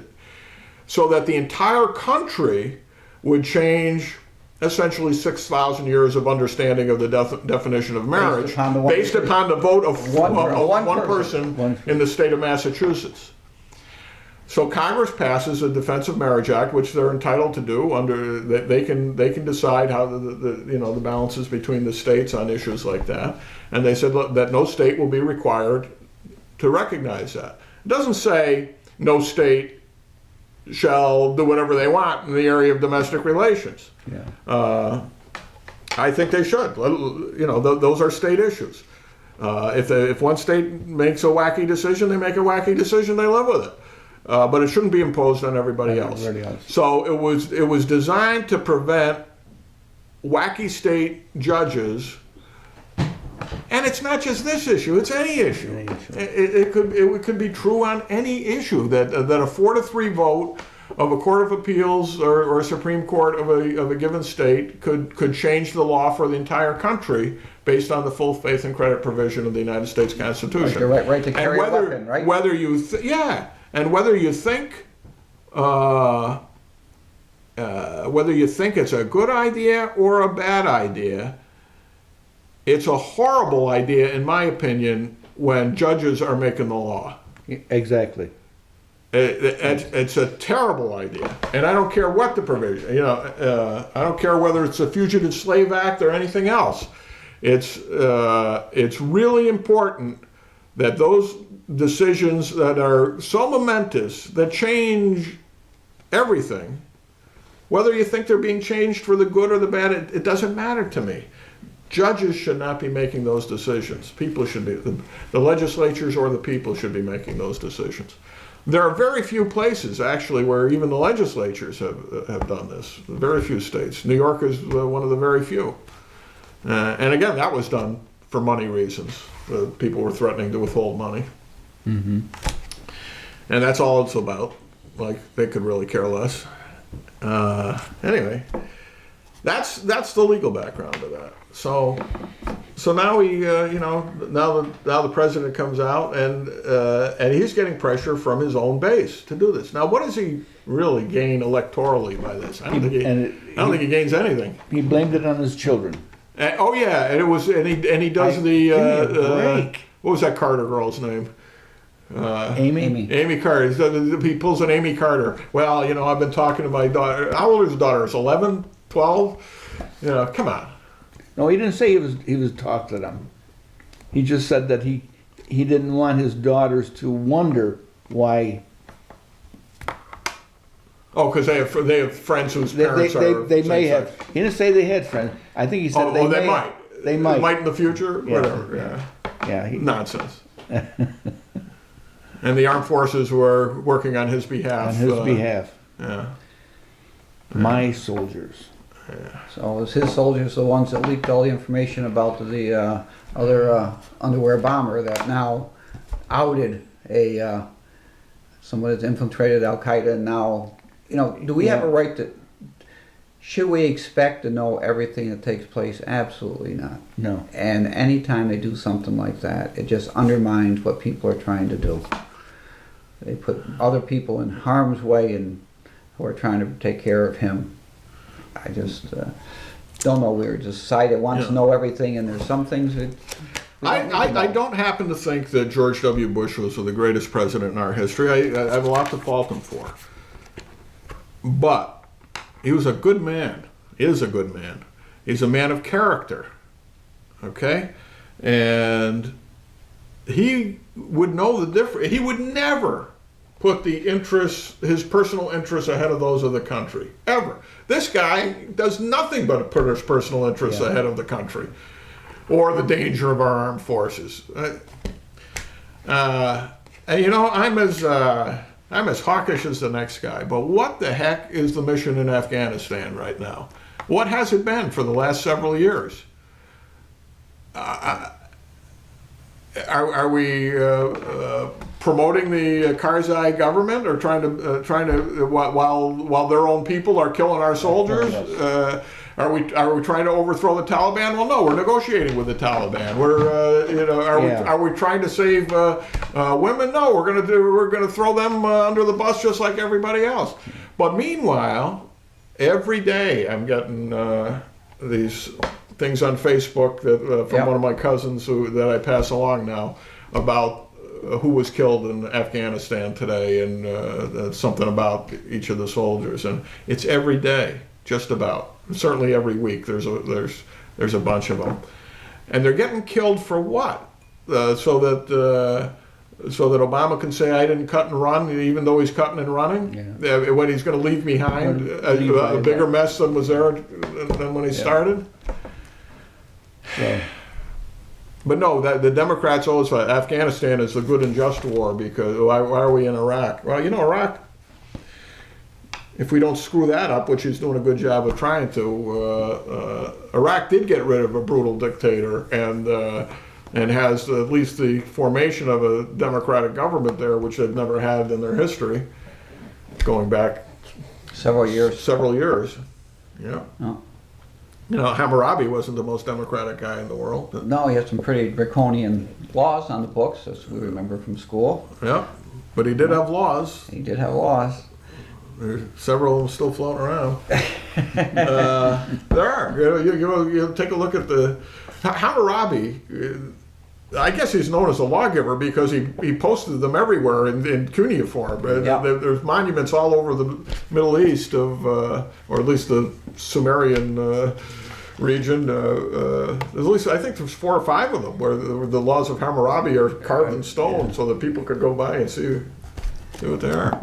so that the entire country would change essentially 6,000 years of understanding of the definition of marriage based upon the vote of one person in the state of Massachusetts. So Congress passes a Defense of Marriage Act, which they're entitled to do. Under they can decide how the balances between the states on issues like that. And they said that no state will be required to recognize that. It doesn't say no state shall do whatever they want in the area of domestic relations. Yeah. I think they should. Those are state issues. If one state makes a wacky decision, they make a wacky decision. They live with it. But it shouldn't be imposed on everybody else. So it was designed to prevent wacky state judges, and it's not just this issue; it's any issue. It could be true on any issue that a 4-3 vote of a court of appeals or a Supreme Court of a given state could change the law for the entire country based on the full faith and credit provision of the United States Constitution. Like the right to carry a weapon, right? Whether you and whether you think it's a good idea or a bad idea, it's a horrible idea, in my opinion, when judges are making the law. Exactly. It's a terrible idea, and I don't care what the provision. I don't care whether it's the Fugitive Slave Act or anything else. It's really important that those decisions that are so momentous, that change everything, whether you think they're being changed for the good or the bad, it doesn't matter to me. Judges should not be making those decisions. People should be, the legislatures or the people should be making those decisions. There are very few places, actually, where even the legislatures have done this. Very few states. New York is one of the very few. And again, that was done for money reasons. People were threatening to withhold money. Mm-hmm. And that's all it's about. Like, they could really care less. Anyway, that's the legal background of that. So now now the president comes out and he's getting pressure from his own base to do this. Now, what does he really gain electorally by this? I don't think he gains anything. He blamed it on his children. And he does what was that Carter girl's name? Amy Carter. He pulls an Amy Carter. Well, I've been talking to my daughter. How old is his daughter? Is 11, 12? Come on. No, he didn't say he was talking to them. He just said that he didn't want his daughters to wonder why. Oh, because they have friends whose parents are. They may have. He didn't say they had friends. I think he said they might. They might. They might in the future. Yeah. Whatever. Yeah. Nonsense. And the armed forces were working on his behalf. Yeah. My soldiers. Yeah. So it was his soldiers the ones that leaked all the information about the other underwear bomber that now outed someone that's infiltrated Al Qaeda, and now, do we have a right to? Should we expect to know everything that takes place? Absolutely not. No. And anytime they do something like that, it just undermines what people are trying to do. They put other people in harm's way and who are trying to take care of him. I just don't know. We're just a society that wants to know everything, and there's some things that I don't happen to think that George W. Bush was the greatest president in our history. I have a lot to fault him for. But he was a good man. Is a good man. He's a man of character. Okay? And he would know the difference. He would never put his personal interests ahead of those of the country. Ever. This guy does nothing but put his personal interests ahead of the country or the danger of our armed forces. And I'm as hawkish as the next guy, but what the heck is the mission in Afghanistan right now? What has it been for the last several years? are we promoting the Karzai government, or trying to while their own people are killing our soldiers? Are we trying to overthrow the Taliban? Well, no, we're negotiating with the Taliban. Are we trying to save women? No, we're gonna throw them under the bus just like everybody else. But meanwhile, every day I'm getting these things on Facebook that from one of my cousins that I pass along now about who was killed in Afghanistan today, and something about each of the soldiers, and it's every day, just about. Certainly every week there's a bunch of them, and they're getting killed for what? So that Obama can say I didn't cut and run, even though he's cutting and running. Yeah. When he's going to leave behind a bigger mess than was there than when he started. Yeah. But no, the Democrats always thought Afghanistan is a good and just war, because why are we in Iraq? Well, Iraq, if we don't screw that up, which he's doing a good job of trying to, Iraq did get rid of a brutal dictator, and has at least the formation of a democratic government there, which they've never had in their history, going back several years. Yeah. Oh. Hammurabi wasn't the most democratic guy in the world. No, he had some pretty draconian laws on the books, as we remember from school. Yeah, but he did have laws. He did have laws. There's several of them still floating around. There are. You take a look at the Hammurabi. I guess he's known as a lawgiver because he posted them everywhere in cuneiform. There's monuments all over the Middle East or at least the Sumerian region. At least I think there's 4 or 5 of them where the laws of Hammurabi are carved in stone, so that people could go by and see what they are.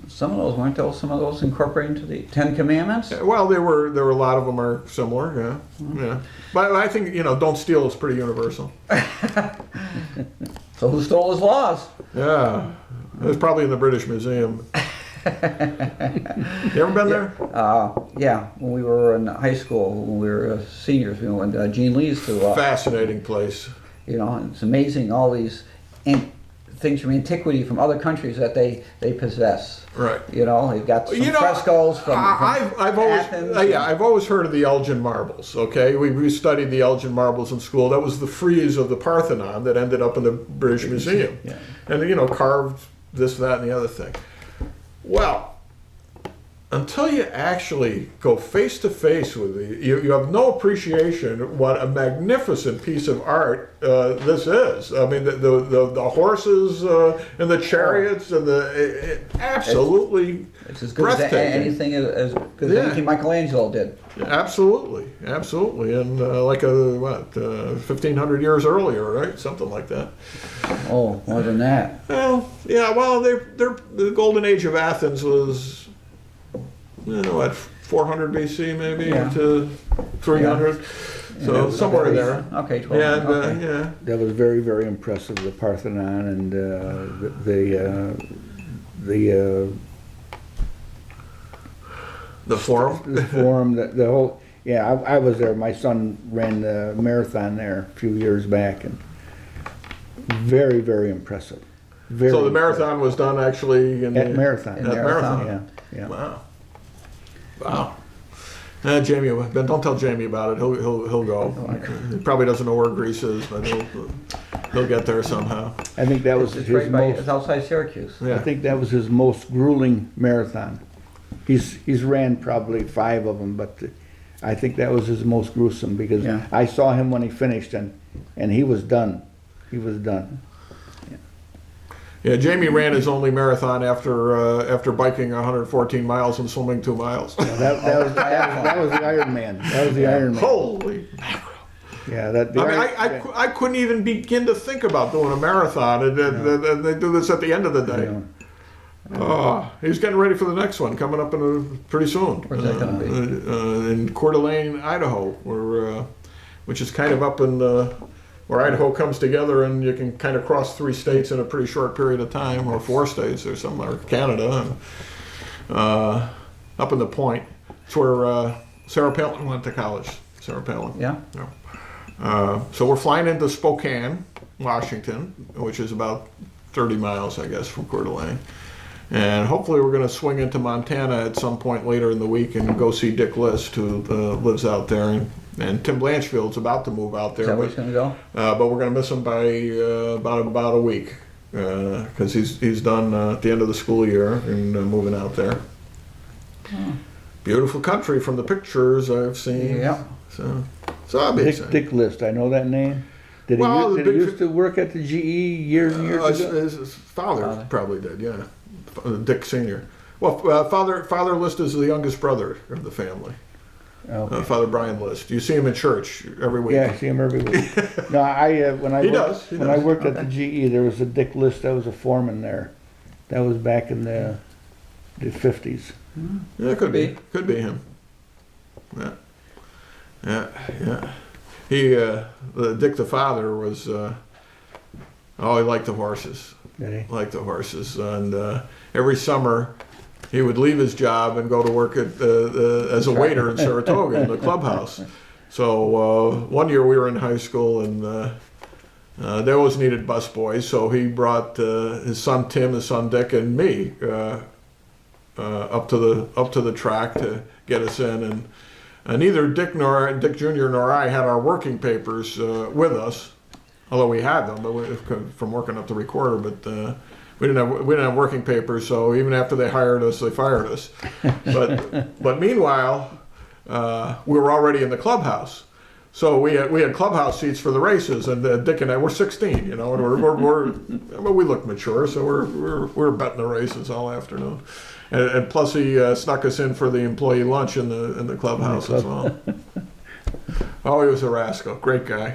Some of those, weren't those some of those incorporated into the Ten Commandments? Well, there were a lot of them are similar, yeah. But I think don't steal is pretty universal. So who stole his laws? Yeah, it was probably in the British Museum. You ever been there? Yeah, when we were in high school, when we were seniors, we went Gene Lee's to. Fascinating place. It's amazing, all these things from antiquity from other countries that they possess. Right. They've got some frescoes from Athens. I've always heard of the Elgin marbles. Okay, we studied the Elgin marbles in school. That was the frieze of the Parthenon that ended up in the British Museum, and carved this, that, and the other thing. Well, until you actually go face to face with it, you have no appreciation what a magnificent piece of art this is. I mean, the horses and the chariots and absolutely it's as good as anything as good as anything Michelangelo did. Absolutely, and 1,500 years earlier, right? Something like that. Oh, more than that. Well, yeah. Well, the golden age of Athens was. 400 BC maybe to 300, so somewhere there. Okay, 12. Yeah. That was very, very impressive. The Parthenon and the Forum. The Forum. The whole. Yeah, I was there. My son ran the marathon there a few years back, and very, very impressive. So the marathon was done actually at Marathon. At Marathon. Yeah. Wow. Jamie, don't tell Jamie about it. He'll go. He probably doesn't know where Greece is, but he'll get there somehow. I think that was it's outside Syracuse. Yeah. I think that was his most grueling marathon. He's ran probably 5 of them, but I think that was his most gruesome because I saw him when he finished and he was done. He was done. Yeah, Jamie ran his only marathon after biking 114 miles and swimming 2 miles. Yeah, that was the Ironman. That was the Ironman. Holy mackerel! Yeah, I couldn't even begin to think about doing a marathon, and they do this at the end of the day. He's getting ready for the next one coming up pretty soon. Where's that going to be? In Coeur d'Alene, Idaho, which is kind of up in where Idaho comes together, and you can kind of cross 3 states in a pretty short period of time, or 4 states or something, or Canada, and, up in the Point. It's where Sarah Palin went to college. Sarah Palin. Yeah. So we're flying into Spokane, Washington, which is about 30 miles, I guess, from Coeur d'Alene. And hopefully we're going to swing into Montana at some point later in the week and go see Dick List, who lives out there. And Tim Blanchfield's about to move out there. Is that where he's going to go? But we're going to miss him by about a week because he's done at the end of the school year and moving out there. Oh. Beautiful country from the pictures I've seen. Yeah. So I'll be excited. Dick List, I know that name. Did Well, he the used big- to work at the GE years and years ago? His father Father. probably did, yeah. Dick Sr. Well, Father List is the youngest brother of the family. Okay. Father Brian List. You see him in church every week. Yeah, I see him every week. No, when I He worked, does. when I worked at the GE, there was a Dick List that was a foreman there. That was back in the 50s. Yeah, it could be. Could be him. Yeah. Yeah. He, Dick the father was, he liked the horses. Did he? Liked the horses. And every summer he would leave his job and go to work at, as a waiter in Saratoga in the clubhouse. So one year we were in high school and they always needed busboys. So he brought his son Tim, his son Dick, and me up to the track to get us in. And neither Dick Jr. nor I had our working papers with us, although we had them from working up the recorder. But we didn't have working papers, so even after they hired us, they fired us. But meanwhile, we were already in the clubhouse. So we had clubhouse seats for the races, and Dick and I were 16, and we looked mature, so we're betting the races all afternoon. And plus he snuck us in for the employee lunch in the clubhouse as well. Oh, he was a rascal. Great guy.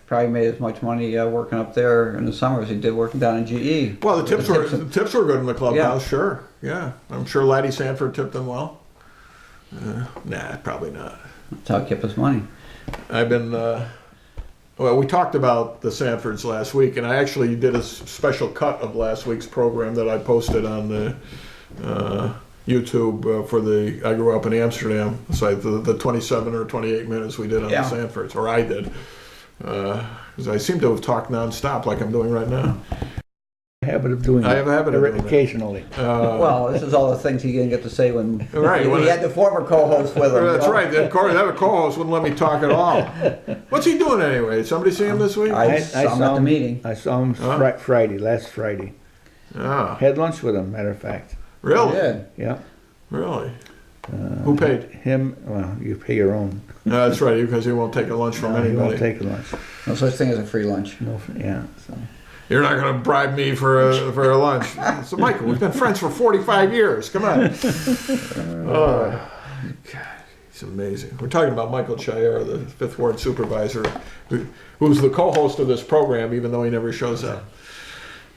Probably made as much money working up there in the summer as he did working down in GE. Well, the tips were good in the clubhouse, Yeah. sure. Yeah, I'm sure Laddie Sanford tipped him well. Nah, probably not. That's how he kept his money. I've been. Well, we talked about the Sanfords last week, and I actually did a special cut of last week's program that I posted on the YouTube for the I Grew Up in Amsterdam site, the 27 or 28 minutes we did on Yeah. the Sanfords, or I did. Because I seem to have talked nonstop like I'm doing right now. Habit of doing I have a habit of doing that. occasionally. Well, this is all the things he didn't get to say when Right, he when had the former co-host with him. That's right. The other co-host wouldn't let me talk at all. What's he doing anyway? Somebody see him this week? I saw him at the meeting. I saw him Huh? last Friday. Ah, Had lunch with him, matter of fact. really? He did. Yeah. Really? Who paid? Him, well, you pay your own. No, that's right, because he won't take a lunch from No, he won't anybody. take a lunch. No such thing as a free lunch. No, yeah. So. You're not going to bribe me for a lunch. So, Michael, we've been friends for 45 years. Come on. God, he's amazing. We're talking about Michael Chair, the Fifth Ward supervisor, who's the co-host of this program, even though he never shows up.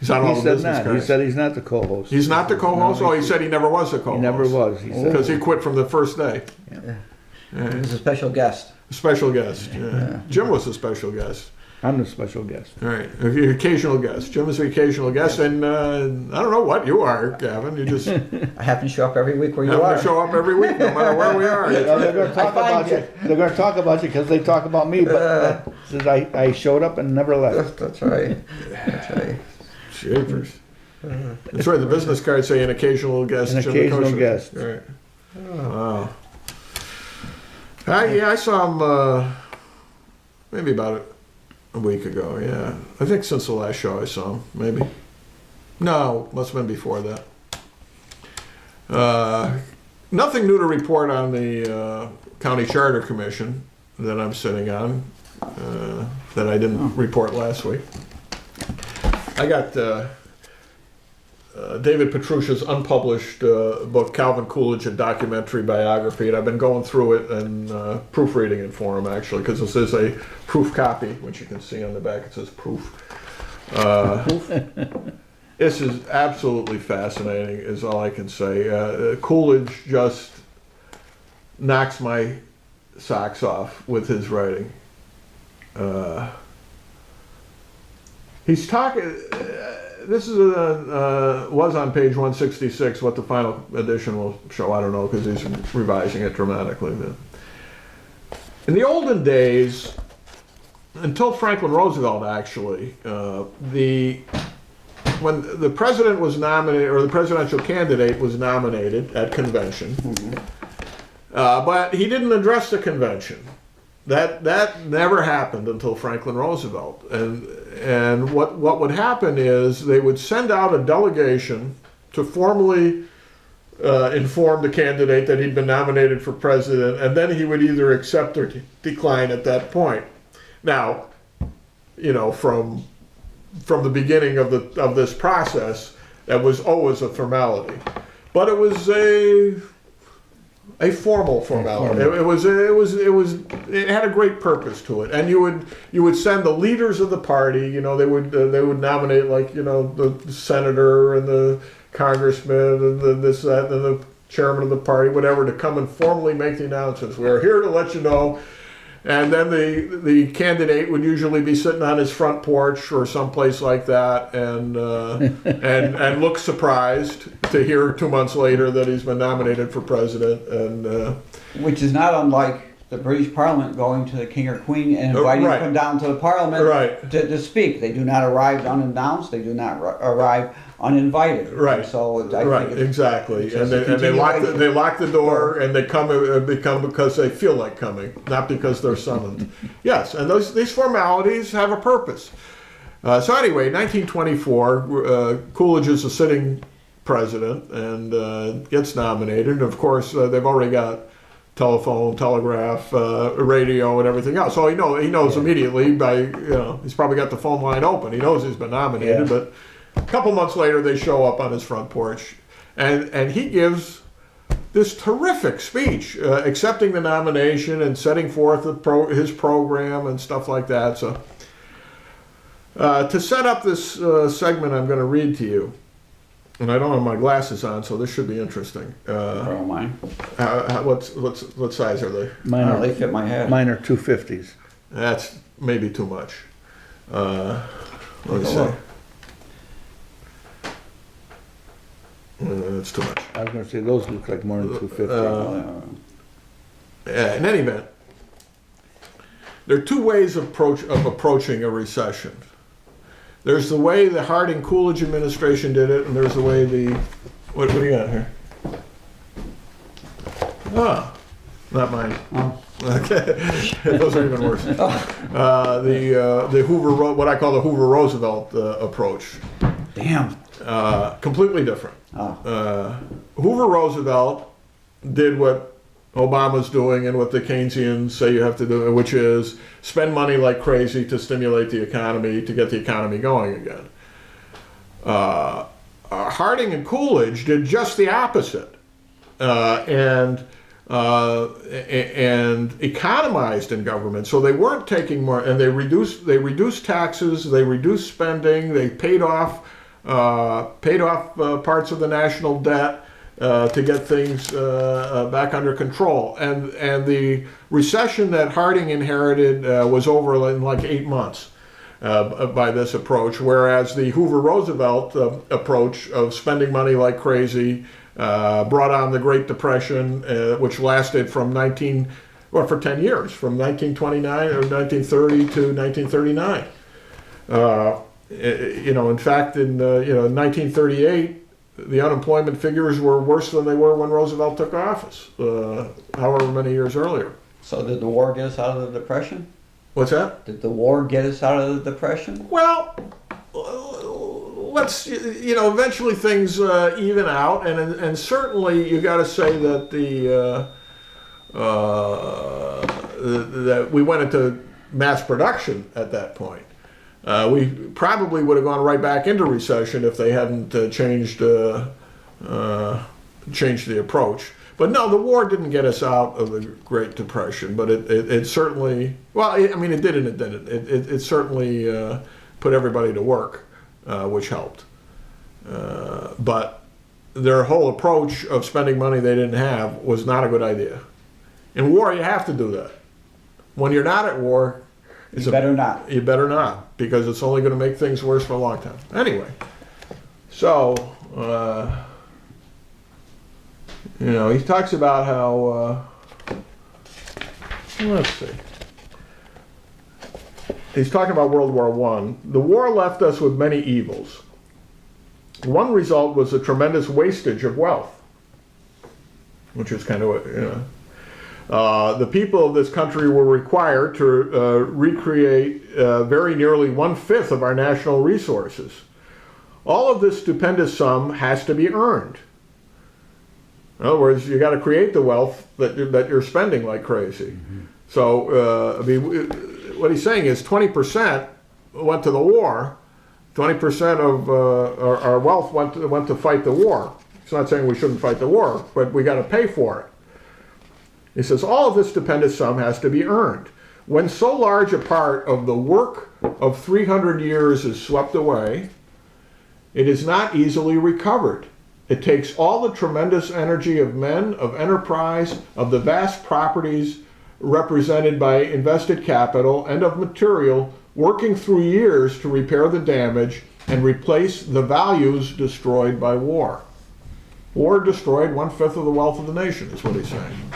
He's on all He the said business not. He cards. said he's not the co-host. He's not the co-host? No, Oh, he said he never was the co-host. He never was. He said. Because he quit from the first day. He was a special guest. Special guest. Yeah. Jim was a special guest. I'm the special guest. All right, occasional guest. Jim is the occasional guest, and I don't know what you are, Gavin. You just I happen to show up every week where you have are. to show up every week, no matter where we are. No, they're going to talk I find about you. They're going to talk about you because they talk about me. But says I showed up and never left. That's right. That's right. Shapers. That's right. The business cards say an occasional guest. An Jim the occasional kosher. guest. All right. Wow. I saw him maybe about a week ago. Yeah, I think since the last show I saw him. Maybe. No, must have been before that. Nothing new to report on the County Charter Commission that I'm sitting on that I didn't report last week. I got David Petruccia's unpublished book, Calvin Coolidge, a documentary biography, and I've been going through it and proofreading it for him, actually, because this is a proof copy, which you can see on the back. It says proof. This is absolutely fascinating, is all I can say. Coolidge just knocks my socks off with his writing. He's talking. This is was on page 166. What the final edition will show, I don't know, because he's revising it dramatically. In the olden days, until Franklin Roosevelt, actually, when the president was nominated, or the presidential candidate was nominated at convention, but he didn't address the convention. That never happened until Franklin Roosevelt. And what would happen is they would send out a delegation to formally inform the candidate that he'd been nominated for president, and then he would either accept or decline at that point. Now, you know, from the beginning of this process, that was always a formality, but it was a formal formality. It had a great purpose to it, and you would send the leaders of the party. You know, they would nominate, like, you know, the senator and the congressman and this, that, and the chairman of the party, whatever, to come and formally make the announcements. We're here to let you know. And then the candidate would usually be sitting on his front porch or someplace like that, and look surprised to hear 2 months later that he's been nominated for president. And which is not unlike the British Parliament going to the King or Queen and inviting right. them down to the Parliament to speak. They do not arrive unannounced. They do not arrive uninvited. Right. And so I think exactly. And they lock the door, and they come because they feel like coming, not because they're summoned. Yes, and these formalities have a purpose. So anyway, 1924, Coolidge is a sitting president and gets nominated. And of course, they've already got telephone, telegraph, radio, and everything else. So he knows immediately by, you know, he's probably got the phone line open. He knows he's been nominated, but a couple months later they show up on his front porch, and he gives this terrific speech accepting the nomination and setting forth his program and stuff like that. So to set up this segment, I'm going to read to you. And I don't have my glasses on, so this should be interesting. Borrow mine. What size are they? They fit my head. Mine are 250s. That's maybe too much. Let me see. That's too much. I was going to say those look like more than 250. In any event, there are two ways of approaching a recession. There's the way the Harding-Coolidge administration did it, and there's the way what do you got here? Ah, not mine. Oh. Okay, those are even worse. The Hoover, what I call the Hoover-Roosevelt approach. Damn. Completely different. Oh. Hoover-Roosevelt did what Obama's doing and what the Keynesians say you have to do, which is spend money like crazy to stimulate the economy, to get the economy going again. Harding and Coolidge did just the opposite, and economized in government. So they weren't taking more, and they reduced taxes, they reduced spending, they paid off parts of the national debt. To get things back under control, and the recession that Harding inherited was over in like 8 months by this approach, whereas the Hoover-Roosevelt approach of spending money like crazy brought on the Great Depression, which lasted from for 10 years, from 1929 or 1930 to 1939. In fact, in 1938. The unemployment figures were worse than they were when Roosevelt took office, however many years earlier. So did the war get us out of the Depression? What's that? Did the war get us out of the Depression? Well, let's, eventually things even out, and certainly you got to say that that we went into mass production at that point. We probably would have gone right back into recession if they hadn't changed the approach. But no, the war didn't get us out of the Great Depression, but it certainly, it did and it didn't. It certainly put everybody to work, which helped. But their whole approach of spending money they didn't have was not a good idea. In war, you have to do that. When you're not at war, You better not. You better not, because it's only going to make things worse for a long time. Anyway, so, he talks about how, let's see. he's talking about World War I. The war left us with many evils. One result was a tremendous wastage of wealth, which is kind of, the people of this country were required to recreate very nearly 1/5 of our national resources. All of this stupendous sum has to be earned. In other words, you got to create the wealth that you're spending like crazy. So, what he's saying is 20% went to the war. 20% of our wealth went to fight the war. He's not saying we shouldn't fight the war, but we got to pay for it. He says all of this stupendous sum has to be earned. When so large a part of the work of 300 years is swept away, it is not easily recovered. It takes all the tremendous energy of men, of enterprise, of the vast properties represented by invested capital, and of material working through years to repair the damage and replace the values destroyed by war. War destroyed 1/5 of the wealth of the nation, is what he's saying.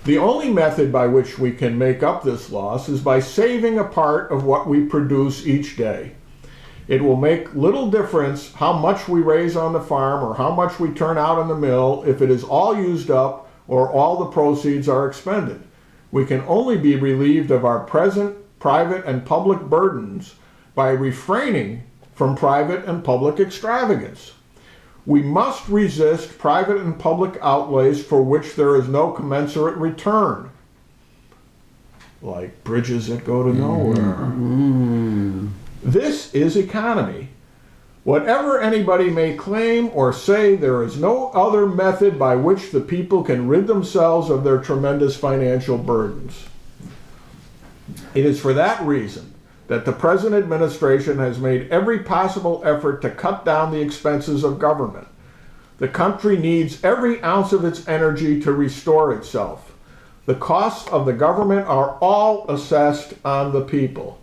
The only method by which we can make up this loss is by saving a part of what we produce each day. It will make little difference how much we raise on the farm or how much we turn out in the mill if it is all used up or all the proceeds are expended. We can only be relieved of our present private and public burdens by refraining from private and public extravagance. We must resist private and public outlays for which there is no commensurate return, like bridges that go to nowhere. This is economy. Whatever anybody may claim or say, there is no other method by which the people can rid themselves of their tremendous financial burdens. It is for that reason that the present administration has made every possible effort to cut down the expenses of government. The country needs every ounce of its energy to restore itself. The costs of the government are all assessed on the people.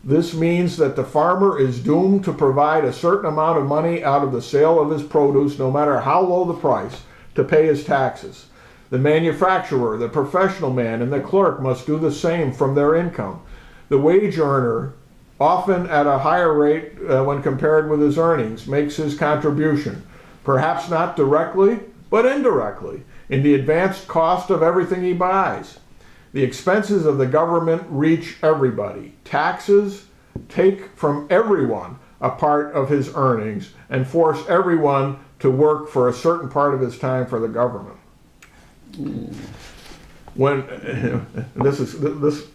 This means that the farmer is doomed to provide a certain amount of money out of the sale of his produce, no matter how low the price, to pay his taxes. The manufacturer, the professional man, and the clerk must do the same from their income. The wage earner, often at a higher rate when compared with his earnings, makes his contribution, perhaps not directly, but indirectly, in the advanced cost of everything he buys. The expenses of the government reach everybody. Taxes take from everyone a part of his earnings and force everyone to work for a certain part of his time for the government. When this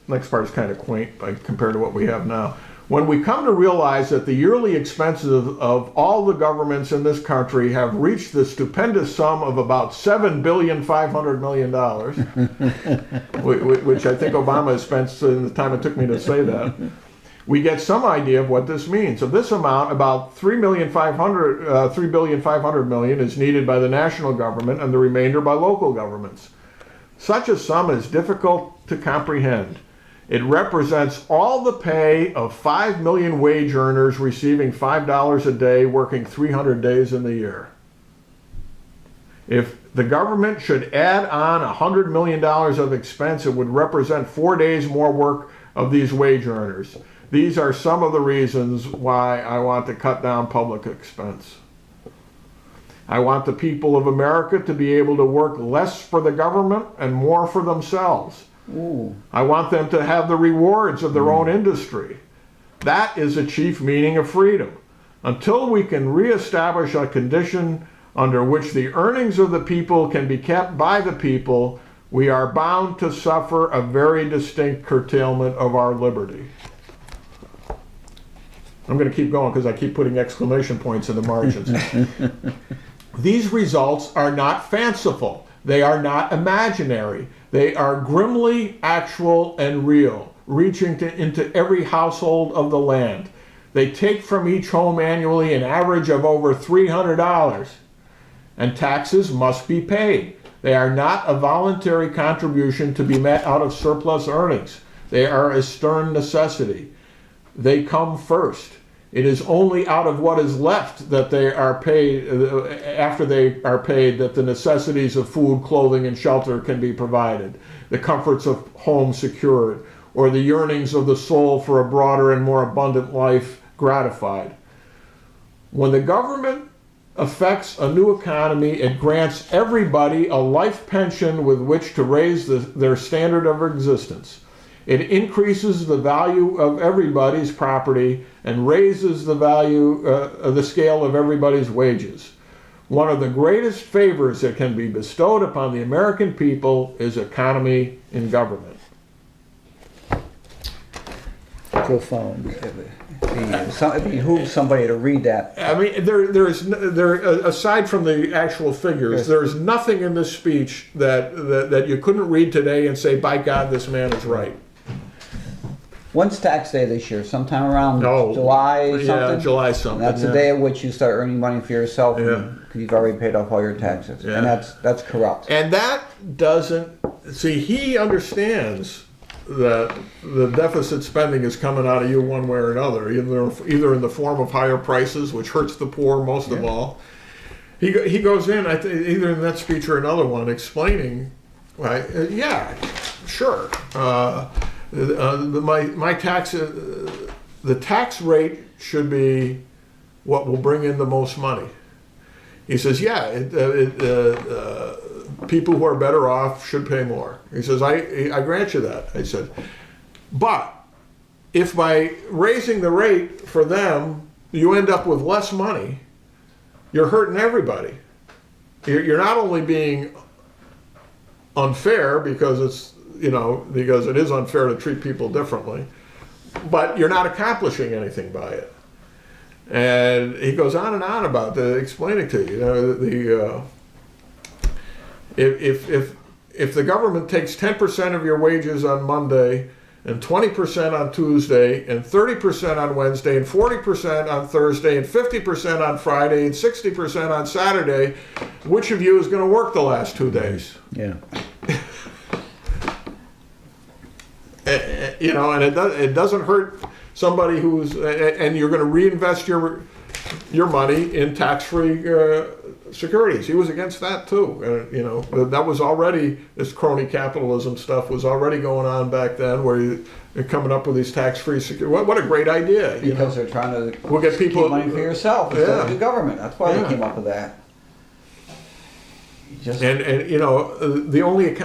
next part is kind of quaint compared to what we have now. When we come to realize that the yearly expenses of all the governments in this country have reached the stupendous sum of about $7,500,000,000, which I think Obama has spent in the time it took me to say that, we get some idea of what this means. Of this amount, about $3,500,000,000 is needed by the national government and the remainder by local governments. Such a sum is difficult to comprehend. It represents all the pay of 5 million wage earners receiving $5 a day, working 300 days in the year. If the government should add on $100 million of expense, it would represent 4 days more work of these wage earners. These are some of the reasons why I want to cut down public expense. I want the people of America to be able to work less for the government and more for themselves. Ooh. I want them to have the rewards of their own industry. That is the chief meaning of freedom. Until we can reestablish a condition under which the earnings of the people can be kept by the people, we are bound to suffer a very distinct curtailment of our liberty. I'm going to keep going because I keep putting exclamation points in the margins. These results are not fanciful. They are not imaginary. They are grimly actual and real, reaching into every household of the land. They take from each home annually an average of over $300, and taxes must be paid. They are not a voluntary contribution to be met out of surplus earnings. They are a stern necessity. They come first. It is only out of what is left that they are paid, after they are paid, that the necessities of food, clothing, and shelter can be provided, the comforts of home secured. or the yearnings of the soul for a broader and more abundant life gratified. When the government affects a new economy, it grants everybody a life pension with which to raise their standard of existence. It increases the value of everybody's property and raises the value of the scale of everybody's wages. One of the greatest favors that can be bestowed upon the American people is economy in government. Profound. It behooves somebody to read that. I mean, aside from the actual figures, Yes. there's nothing in this speech that you couldn't read today and say, by God, this man is right. When's tax day this year? Sometime around No. July something? Yeah, July something. And that's the yeah. day at which you start earning money for yourself Yeah. because you've already paid off all your taxes. Yeah. And that's corrupt. And that doesn't, see, he understands that the deficit spending is coming out of you one way or another, either in the form of higher prices, which hurts the poor most of all. He goes in, either in that speech or another one, explaining, right, yeah, sure. My tax, the tax rate should be what will bring in the most money. He says, yeah, people who are better off should pay more. He says, I grant you that. I said, but if by raising the rate for them, you end up with less money, you're hurting everybody. You're not only being unfair because because it is unfair to treat people differently, but you're not accomplishing anything by it. And he goes on and on about explaining to you, if the government takes 10% of your wages on Monday and 20% on Tuesday and 30% on Wednesday and 40% on Thursday and 50% on Friday and 60% on Saturday, which of you is going to work the last 2 days? Yeah. And it doesn't hurt somebody who's, and you're going to reinvest your money in tax-free securities. He was against that too. That was already, this crony capitalism stuff was already going on back then, where you're coming up with these tax-free securities. What a great idea! Because they're trying to we'll get people keep money for yourself instead of Yeah. the government. That's why Yeah. they came up with that. The only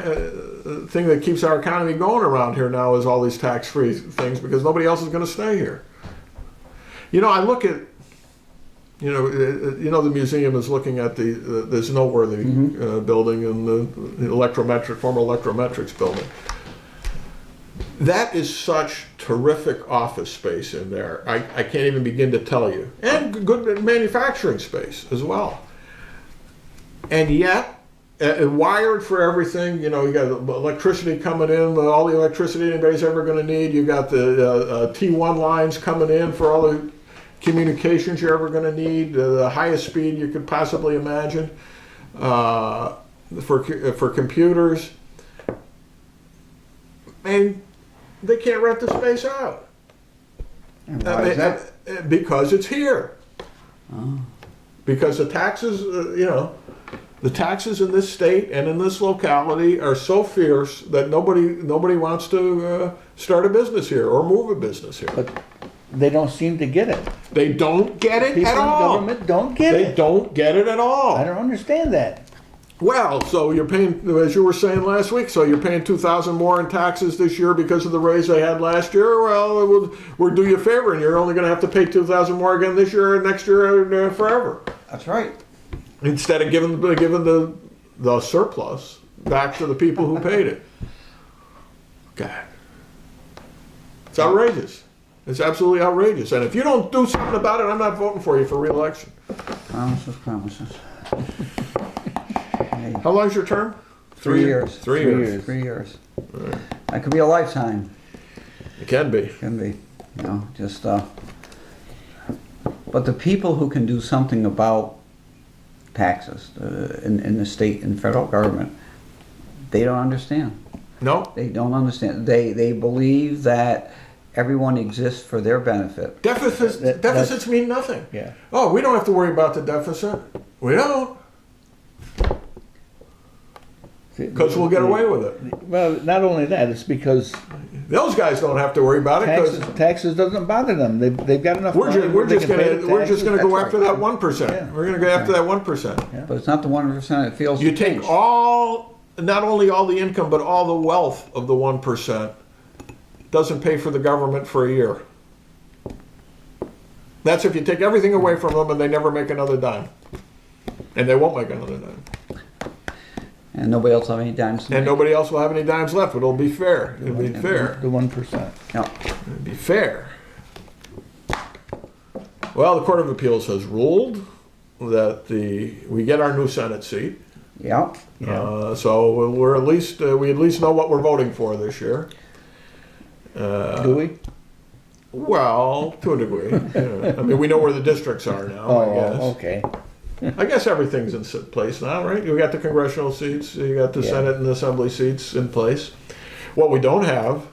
thing that keeps our economy going around here now is all these tax-free things, because nobody else is going to stay here. I look at, the museum is looking at this noteworthy building and the former electrometrics building. That is such terrific office space in there. I can't even begin to tell you. And good manufacturing space as well. And yet, wired for everything, you got electricity coming in, all the electricity anybody's ever going to need. You got the T1 lines coming in for all the communications you're ever going to need, the highest speed you could possibly imagine for computers. And they can't rent the space out. And why is that? Because it's here. Oh. Because the taxes, the taxes in this state and in this locality are so fierce that nobody wants to start a business here or move a business here. But they don't seem to get it. They don't get it People at in all. government don't get They it. don't get it at all. I don't understand that. Well, so you're paying, as you were saying last week, so you're paying $2,000 more in taxes this year because of the raise they had last year. Well, we'll do you a favor, and you're only going to have to pay $2,000 more again this year and next year and forever. That's right. Instead of giving the surplus back to the people who paid it. God, it's outrageous. It's absolutely outrageous. And if you don't do something about it, I'm not voting for you for re-election. Promises. Hey, How long's your term? 3 years. 3 years. 3 years. That could be a lifetime. It can be. Can be. But the people who can do something about taxes in the state and federal government, they don't understand. No. They don't understand. They believe that everyone exists for their benefit. Deficits mean nothing. Yeah. Oh, we don't have to worry about the deficit. We don't. Because we'll get away with it. Well, not only that, it's because Those guys don't have to worry about it because Taxes doesn't bother them. They've got enough money. we're they just can pay the gonna taxes. go That's after right. that 1%. Yeah. We're gonna go after that 1%. But it's not the 1% that feels You the take pinch. not only all the income, but all the wealth of the 1%. Doesn't pay for the government for a year. That's if you take everything away from them and they never make another dime. And they won't make another dime. And nobody else have any dimes to And make. nobody else will have any dimes left, but it'll be fair. It'll be fair. The 1%. No. It'll be fair. Well, the Court of Appeals has ruled that we get our new Senate seat. Yeah. Yeah. So we're at least we at least know what we're voting for this year. Do we? Well, to a degree. Yeah. I mean, we know where the districts are now. I guess. Okay. I guess everything's in place now, right? You got the congressional seats, you got the Yeah. Senate and Assembly seats in place. What we don't have.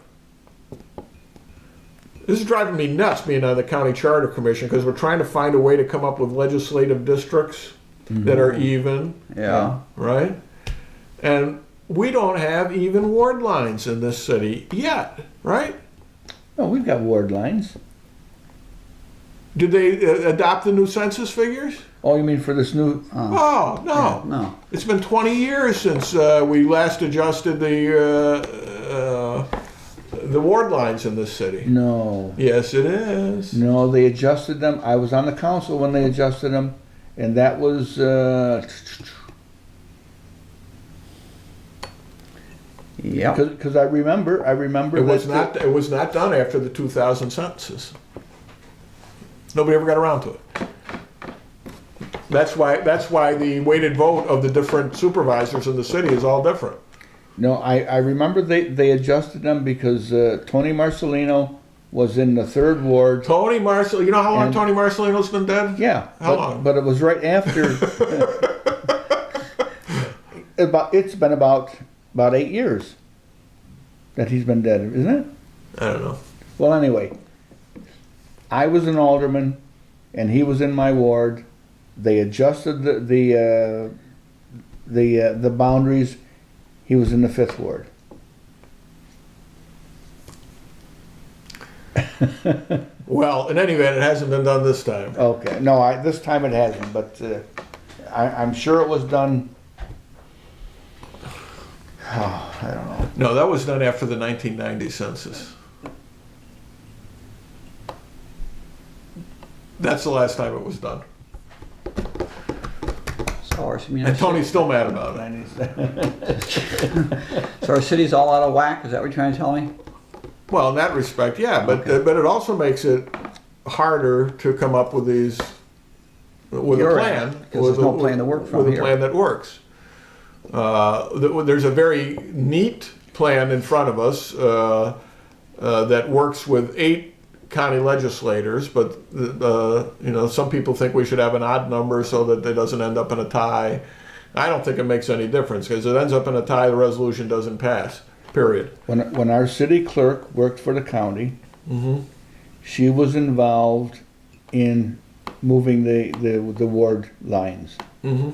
This is driving me nuts being on the County Charter Commission because we're trying to find a way to come up with legislative districts that are even, Yeah. right? And we don't have even ward lines in this city yet, right? No, we've got ward lines. Did they adopt the new census figures? Oh, you mean for this new? Oh, no. No. It's been 20 years since we last adjusted the ward lines in this city. No. Yes, it is. No, they adjusted them. I was on the council when they adjusted them, and that was Yep. because I remember It was not. It was not done after the 2000 census. Nobody ever got around to it. That's why the weighted vote of the different supervisors in the city is all different. No, I remember they adjusted them because Tony Marcelino was in the 3rd ward. Tony Marcel. You know how long And- Tony Marcelino's been dead? Yeah. How but, long? But it was right after. It's been about 8 years that he's been dead, isn't it? I don't know. Well, anyway, I was an alderman, and he was in my ward. They adjusted the boundaries. He was in the 5th ward. Well, in any event, it hasn't been done this time. Okay, no, this time it hasn't, but I'm sure it was done. Oh, I don't know. No, that was done after the 1990 census. That's the last time it was done. So our, And Tony's still mad about it. so our city's all out of whack? Is that what you're trying to tell me? Well, in that respect, yeah, but it also makes it harder to come up with these with You're a right, plan. 'cause there's no plan to work from with here. a plan that works. There's a very neat plan in front of us that works with 8 county legislators, but some people think we should have an odd number so that it doesn't end up in a tie. I don't think it makes any difference because if it ends up in a tie, the resolution doesn't pass. Period. When our city clerk worked for the county, she was involved in moving the ward lines. Mm-hmm.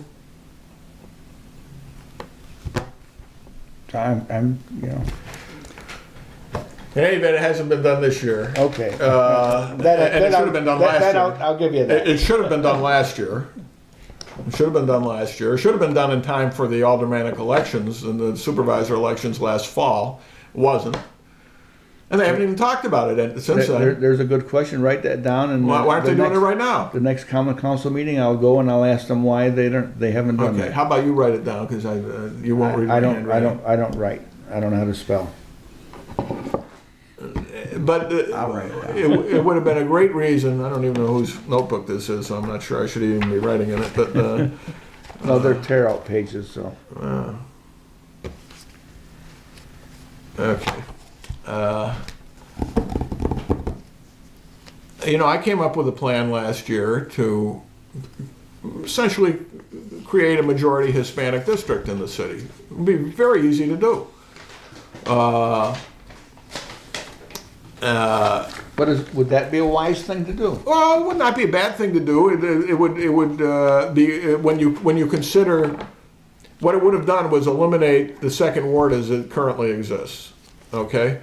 I'm In any event, it hasn't been done this year. okay. And it should have been done last year. I'll give you that. It should have been done last year. It should have been done last year. It should have been done in time for the aldermanic elections and the supervisor elections last fall. It wasn't. And they haven't even talked about it since then. There's a good question. Write that down. And Why aren't they doing it right now? The next common council meeting, I'll go and I'll ask them why they haven't done Okay, that. how about you write it down because you won't read I my don't handwriting. write. I don't know how to spell. But I'll write it down. it would have been a great reason. I don't even know whose notebook this is, so I'm not sure I should even be writing in it. But No, they're tear out pages. So okay. I came up with a plan last year to essentially create a majority Hispanic district in the city. It would be very easy to do. would that be a wise thing to do? Well, it would not be a bad thing to do. It would be when you consider what it would have done was eliminate the 2nd ward as it currently exists. Okay,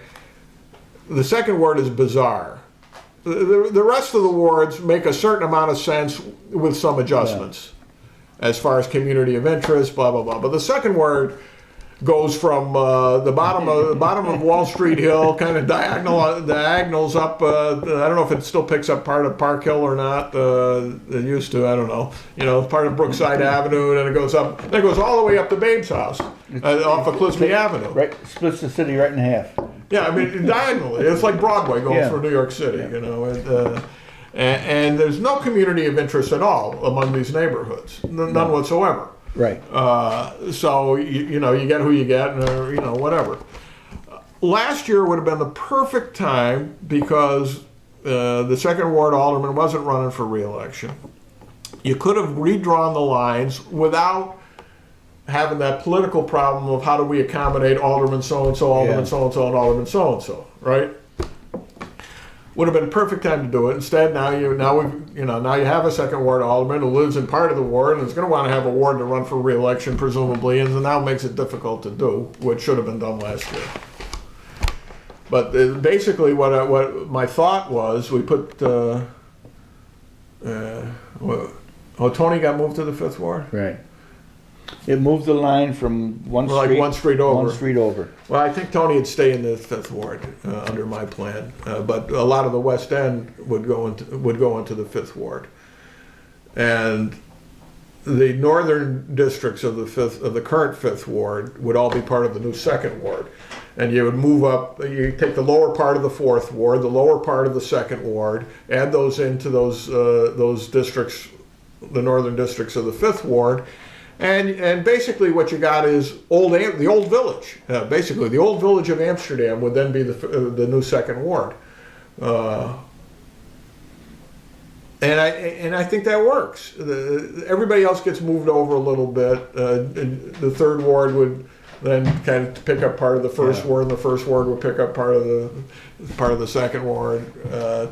the second ward is bizarre. The rest of the wards make a certain amount of sense with some adjustments as far as community of interest, blah, blah, blah. But the second ward goes from the bottom of Wall Street Hill, kind of diagonals up. I don't know if it still picks up part of Park Hill or not. It used to. I don't know. You know, part of Brookside Avenue, and it goes up. Then it goes all the way up to Babe's house off of Clisby Avenue. Right, splits the city right in half. Yeah, I mean diagonally. It's like Broadway going Yeah. through New York City. You know, and there's no community of interest at all among these neighborhoods. None whatsoever. Right. So you know, you get who you get, and you know, whatever. Last year would have been the perfect time because the second ward alderman wasn't running for re-election. You could have redrawn the lines without having that political problem of how do we accommodate alderman so and so, alderman so and so, and alderman so and so, right? Would have been a perfect time to do it. Instead, now you have a second ward alderman who lives in part of the ward and is going to want to have a ward to run for re-election, presumably, and now makes it difficult to do, which should have been done last year. But basically, what my thought was, we put. Tony got moved to the fifth ward. Right. It moved the line from one Like street. one street over. One street over. Well, I think Tony would stay in the fifth ward under my plan, but a lot of the West End would go into the fifth ward, and the northern districts of the current fifth ward would all be part of the new second ward, and you would move up. You take the lower part of the fourth ward, the lower part of the second ward, add those into those districts, the northern districts of the fifth ward. And basically what you got is the old village. Basically, the old village of Amsterdam would then be the new second ward, and I think that works. Everybody else gets moved over a little bit. The third ward would then kind of pick up part of the first ward, and the first ward would pick up part of the second ward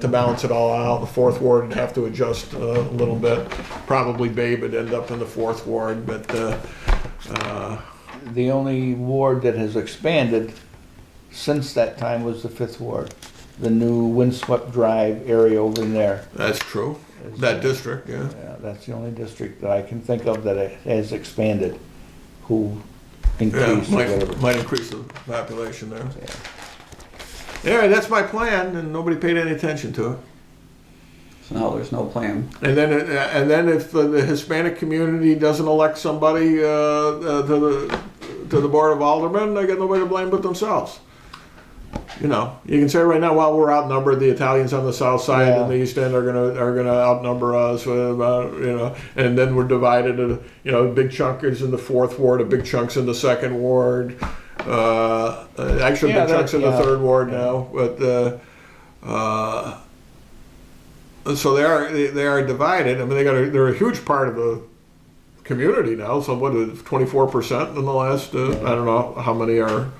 to balance it all out. The fourth ward would have to adjust a little bit. Probably Babe would end up in the fourth ward, but The only ward that has expanded since that time was the fifth ward. The new Windswept Drive area over in there. that's true. That district, yeah. Yeah, that's the only district that I can think of that has expanded, who increased or whatever. Might increase the population there. Yeah, that's my plan, and nobody paid any attention to it. So now there's no plan. And then if the Hispanic community doesn't elect somebody to the board of aldermen, they get nobody to blame but themselves. You know, you can say right now, well, we're outnumbered. The Italians on the south side and the east end are gonna outnumber us. And then we're divided. Big chunk is in the fourth ward, a big chunk's in the second ward. Actually, big chunks in the third ward now. But so they are divided. I mean, they're a huge part of the community now. So what is 24% in the last? I don't know how many are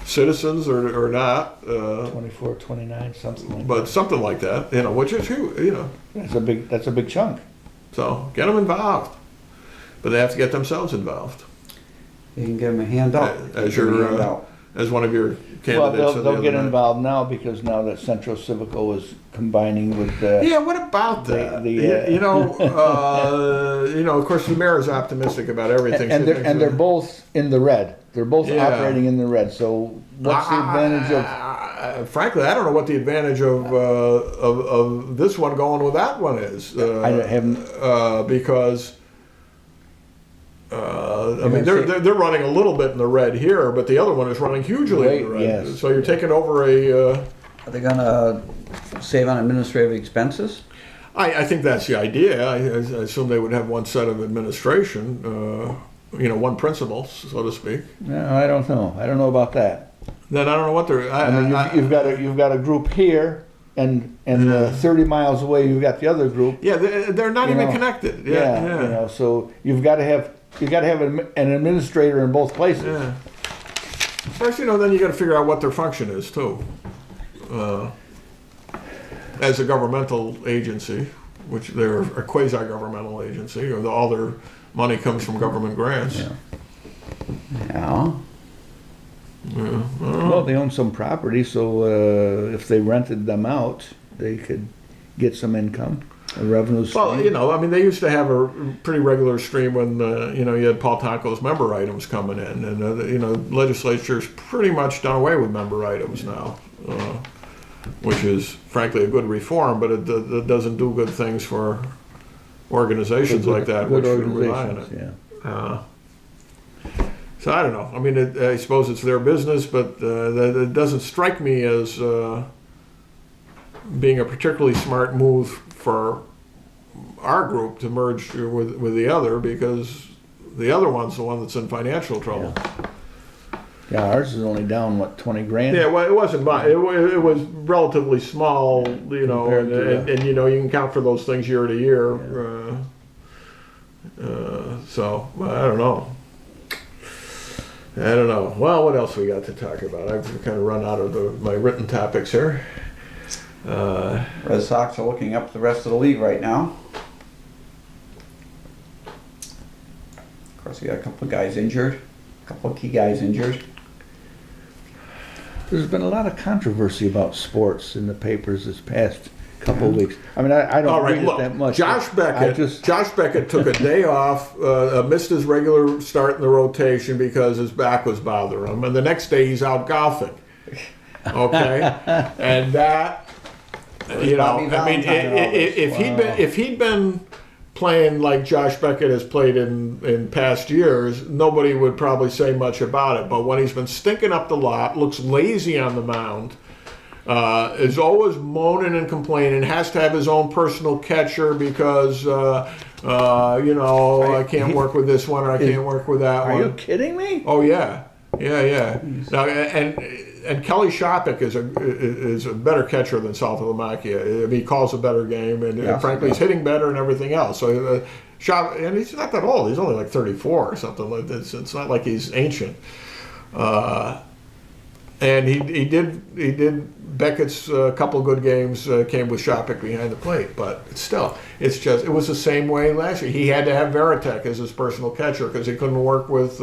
citizens or not. 24, 29, something like that. But something like that, which is huge, That's a big chunk. So get them involved, but they have to get themselves involved. You can give them a handout. As one of your Well, candidates. they'll get involved now because now that Central Civico is combining with. Yeah, what about that? Of course, the mayor is optimistic about everything. And they're both in the red. They're both operating in the red. So what's the advantage of? Frankly, I don't know what the advantage of this one going with that one is. I haven't because. They're running a little bit in the red here, but the other one is running hugely in the red. Yes. So you're taking over a. Are they gonna save on administrative expenses? I think that's the idea. I assume they would have one set of administration, one principal, so to speak. No, I don't know. I don't know about that. Then I don't know what they're. You've got a group here, and 30 miles away you've got the other group. Yeah, they're not even connected. Yeah. So you've got to have an administrator in both places. Yeah. First, then you got to figure out what their function is too. As a governmental agency, which they're a quasi-governmental agency, or all their money comes from government grants. Yeah. Well, they own some property, so if they rented them out, they could get some income, a revenue stream. Well, you know, I mean, they used to have a pretty regular stream when, you know, you had Paul Taco's member items coming in. And, you know, legislature's pretty much done away with member items now, which is, frankly, a good reform, but it doesn't do good things for organizations like that, Good which should rely on it. organizations, So I don't know. I mean, I suppose it's their business, but it doesn't strike me as being a particularly smart move for our group to merge with the other, because the other one's the one that's in financial trouble. Yeah, ours is only down, what, 20 grand? Yeah, well, it wasn't much. It was relatively small, you know, Compared to and you know, you can count for those things year to year. So I don't know. Well, what else we got to talk about? I've kind of run out of my written topics here. Red Sox are looking up the rest of the league right now. Of course, we got a couple of guys injured, a couple of key guys injured. There's been a lot of controversy about sports in the papers this past couple of weeks. I mean, I don't All right, read look, it that much. Josh Beckett. just- Josh Beckett took a day off, missed his regular start in the rotation because his back was bothering him, and the next day he's out golfing. Okay, and that, you know, Bobby I mean, Valentine and all this. if he'd been playing like Josh Beckett has played in past years, nobody would probably say much about it. But when he's been stinking up the lot, looks lazy on the mound, is always moaning and complaining, has to have his own personal catcher because, you know, I can't work with this one or I can't work with that Are one. you kidding me? Oh yeah. Now, and Kelly Shopik is a better catcher than Saltalamacchia. I mean, he calls a better game, and Yeah. frankly, he's hitting better and everything else. So, and he's not that old. He's only like 34 or something like this. It's not like he's ancient. And he did Beckett's couple good games came with Shopik behind the plate, but still, it was the same way last year. He had to have Veritek as his personal catcher because he couldn't work with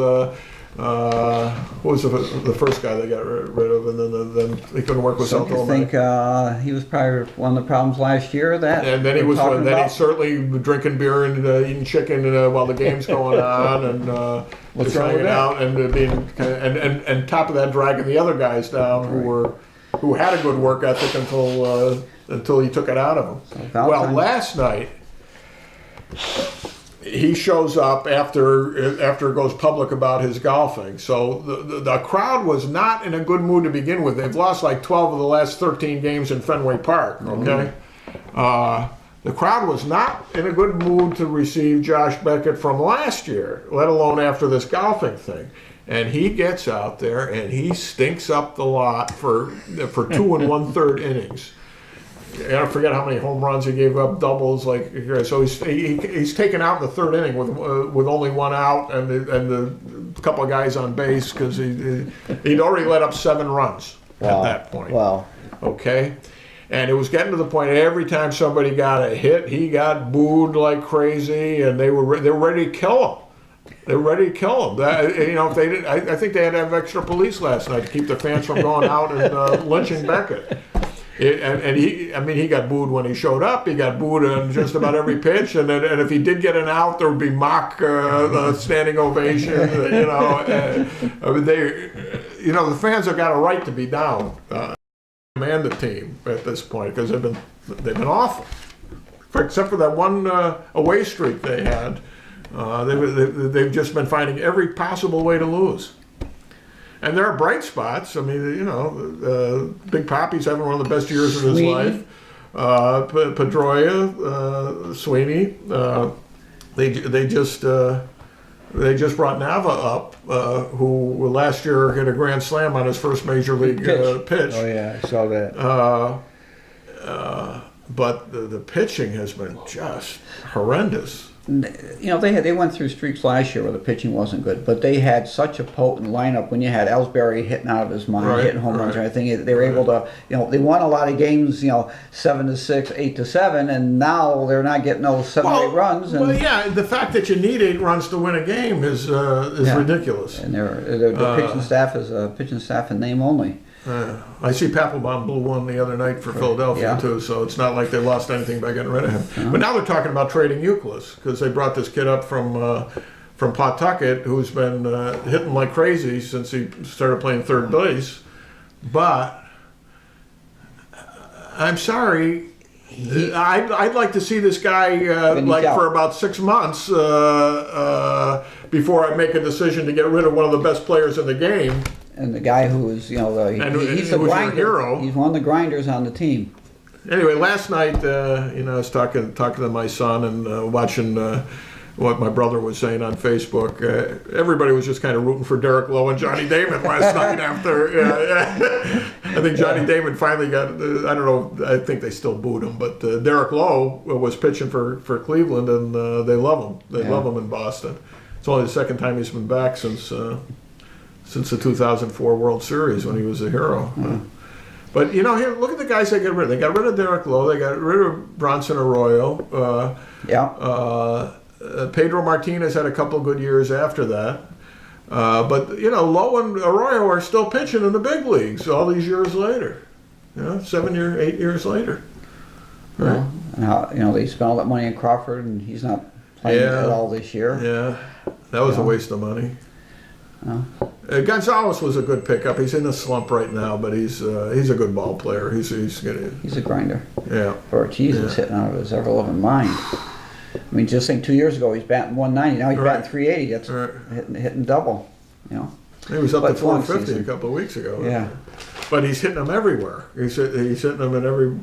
what was the first guy they got rid of, and then he couldn't work with So you think he was probably one of the problems last year? That and then he we're was talking then about? he's certainly drinking beer and eating chicken while the game's going on, and What's just wrong with hanging that? out and being and top of that, dragging the other guys down who had a good work ethic until he took it out of them. Well, Valentine- last night he shows up after it goes public about his golfing. So the crowd was not in a good mood to begin with. They've lost like 12 of the last 13 games in Fenway Park. Okay. The crowd was not in a good mood to receive Josh Beckett from last year, let alone after this golfing thing. And he gets out there and he stinks up the lot for 2 1/3 innings. I don't forget how many home runs he gave up, doubles. Like so, he's taken out in the third inning with only one out and the couple of guys on base because he'd already let up 7 runs at that point. Wow. Okay. And it was getting to the point every time somebody got a hit, he got booed like crazy, and they were ready to kill him. They were ready to kill him. You know, if they did, I think they had to have extra police last night to keep the fans from going out and lynching Beckett. He got booed when he showed up. He got booed on just about every pitch, and if he did get an out, there would be mock standing ovation. The fans have got a right to be down. Command the team at this point because they've been awful, except for that one away streak they had. They've just been finding every possible way to lose. And there are bright spots. I mean, Big Poppy's having one of the best years of his Sweeney. life. Pedroia, Sweeney. They just brought Nava up, who last year hit a grand slam on his first major league pitch. Oh yeah, I saw that. But the pitching has been just horrendous. they went through streaks last year where the pitching wasn't good, but they had such a potent lineup when you had Ellsbury hitting out of his mind, Right, hitting home runs right. and everything. They were able to, they won a lot of games, 7-6, 8-7, and now they're not getting those 7-8 runs. And, well, yeah, the fact that you need 8 runs to win a game is ridiculous. And their pitching staff in name only. I see Papelbon blew one the other night for Philadelphia too, so it's not like they lost anything by getting rid of him. But now they're talking about trading Euclid because they brought this kid up from Pawtucket who's been hitting like crazy since he started playing third base. But I'm sorry, I'd like to see this guy for about 6 months before I make a decision to get rid of one of the best players in the game. And the guy who is, he's a grinder. Hero. He's one of the grinders on the team. Anyway, last night, I was talking to my son and watching what my brother was saying on Facebook. Everybody was just kind of rooting for Derek Lowe and Johnny Damon last night after. I think Johnny Damon finally got, I don't know, I think they still booed him, but Derek Lowe was pitching for Cleveland and they love him. They love him in Boston. It's only the second time he's been back since the 2004 World Series when he was a hero. But, here, look at the guys they got rid of. They got rid of Derek Lowe. They got rid of Bronson Arroyo. Pedro Martinez had a couple good years after that. But, Lowe and Arroyo are still pitching in the big leagues all these years later. 8 years later. Right. And they spent all that money on Crawford, and he's not playing at all this year. Yeah, that was a waste of money. Gonzalez was a good pickup. He's in a slump right now, but he's a good ball player. He's a grinder. Yeah. Ortiz is hitting out of his ever-loving mind. I mean, just think 2 years ago he's batting 190. Now he's batting 380. That's hitting double. He was up to 450 a couple of weeks ago. Yeah. But he's hitting them everywhere. He's hitting them in every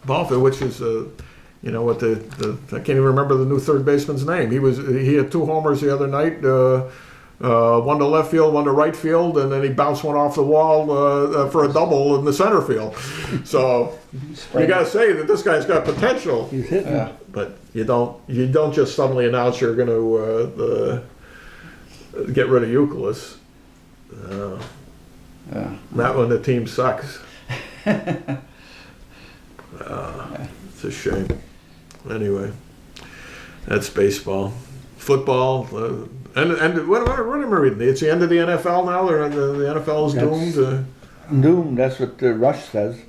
ball field, which is what I can't even remember the new third baseman's name. He had 2 homers the other night. One to left field, one to right field, and then he bounced one off the wall for a double in the center field. So you got to say that this guy's got potential. He's hitting. But you don't just suddenly announce you're going to get rid of Euclid. Not when the team sucks. It's a shame. Anyway, that's baseball. Football. And what am I reading? It's the end of the NFL now. The NFL is doomed. Doomed. That's what Rush says.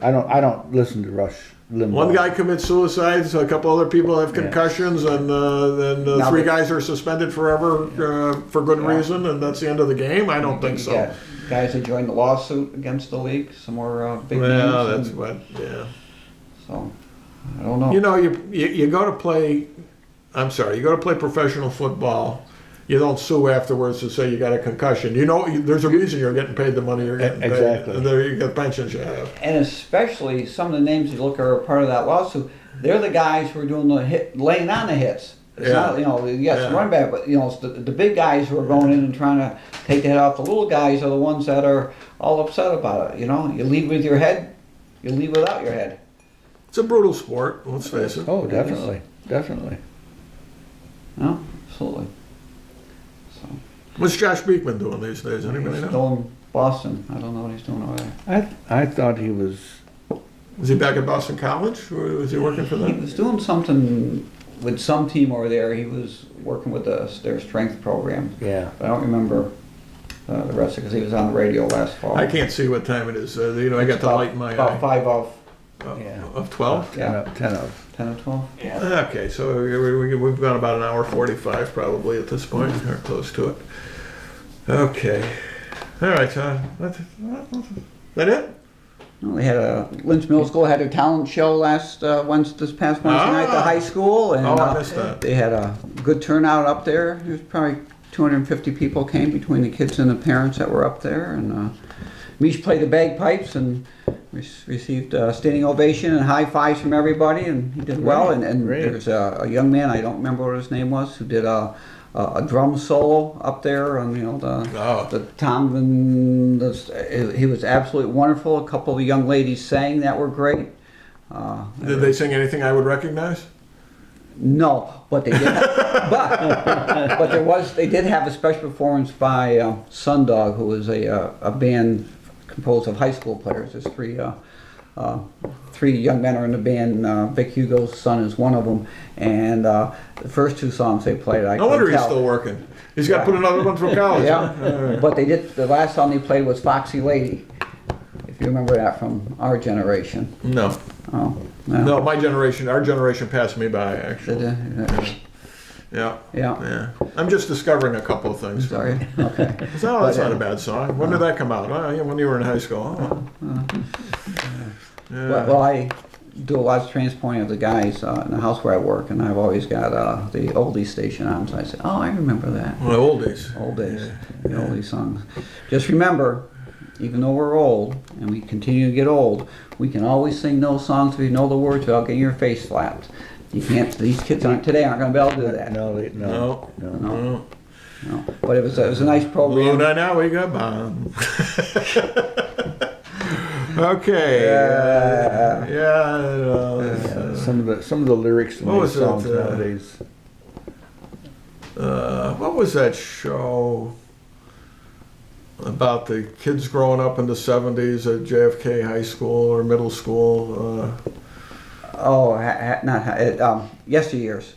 I don't listen to Rush Limbaugh. One guy commits suicide. So a couple other people have concussions, and then 3 guys are suspended forever for good reason, and that's the end of the game. I don't think so. Yeah, guys that joined the lawsuit against the league. Some more big names. Well, that's what. Yeah. So I don't know. You go to play. I'm sorry, you go to play professional football, you don't sue afterwards to say you got a concussion. There's a reason you're getting paid the money you're getting paid. Exactly. And there you get pensions you have. And especially some of the names you look are part of that lawsuit, they're the guys who are doing laying on the hits. It's not, run back, but it's the big guys who are going in and trying to take the head off. The little guys are the ones that are all upset about it. You lead with your head, you lead without your head. It's a brutal sport, let's face it. Oh, definitely. Definitely. No, absolutely. So, What's Josh Beekman doing these days? Anybody he's know? still in Boston. I don't know what he's doing over there. I thought he was. Was he back at Boston College, or was he working for He them? was doing something with some team over there. He was working with their strength program. Yeah. But I don't remember the rest of it because he was on the radio last fall. I can't see what time it is. I got the light in my about eye. 5 of. Of 12? Yeah. 10 of. 10 or 12? Yeah. Okay, so we've gone about an hour 45 probably at this point, or close to it. Okay. All right, that it? No, they had Lynch Middle School had their talent show this past Wednesday night at the high school, and I missed that. they had a good turnout up there. There was probably 250 people came between the kids and the parents that were up there, and Mish played the bagpipes and received a standing ovation and high fives from everybody, and he did well. And there's a young man, I don't remember what his name was, who did a drum solo up there on the tom, and he was absolutely wonderful. A couple of the young ladies sang that were great. Did they sing anything I would recognize? No, but they did. They did have a special performance by Sundog, who was a band composed of high school players. There's three young men are in the band. Vic Hugo's son is one of them, and the first two songs they played, No wonder he's still working. He's got to put another one for college. Yeah, Huh? but they did. The last song they played was "Foxy Lady." If you remember that from our generation. No. Oh, No, my generation, our generation passed me by, actually. Yeah. Yeah. I'm just discovering a couple of things. Sorry. Okay. Oh, that's not a bad song. When did that come out? Oh, yeah, when you were in high school. Oh. Yeah. Well, I do a lot of transporting of the guys in the house where I work, and I've always got the oldies station on, so I say, oh, I remember that. Well, oldies. Old days. Yeah. The oldies songs. Just remember, even though we're old, and we continue to get old, we can always sing those songs if you know the words without getting your face slapped. You can't, these kids today aren't going to be able to do that. No. No. But it was a nice program. Now we got bomb. Okay. Some of the lyrics in What was these songs it, nowadays. What was that show about the kids growing up in the 70s at JFK High School or middle school? Yesteryears.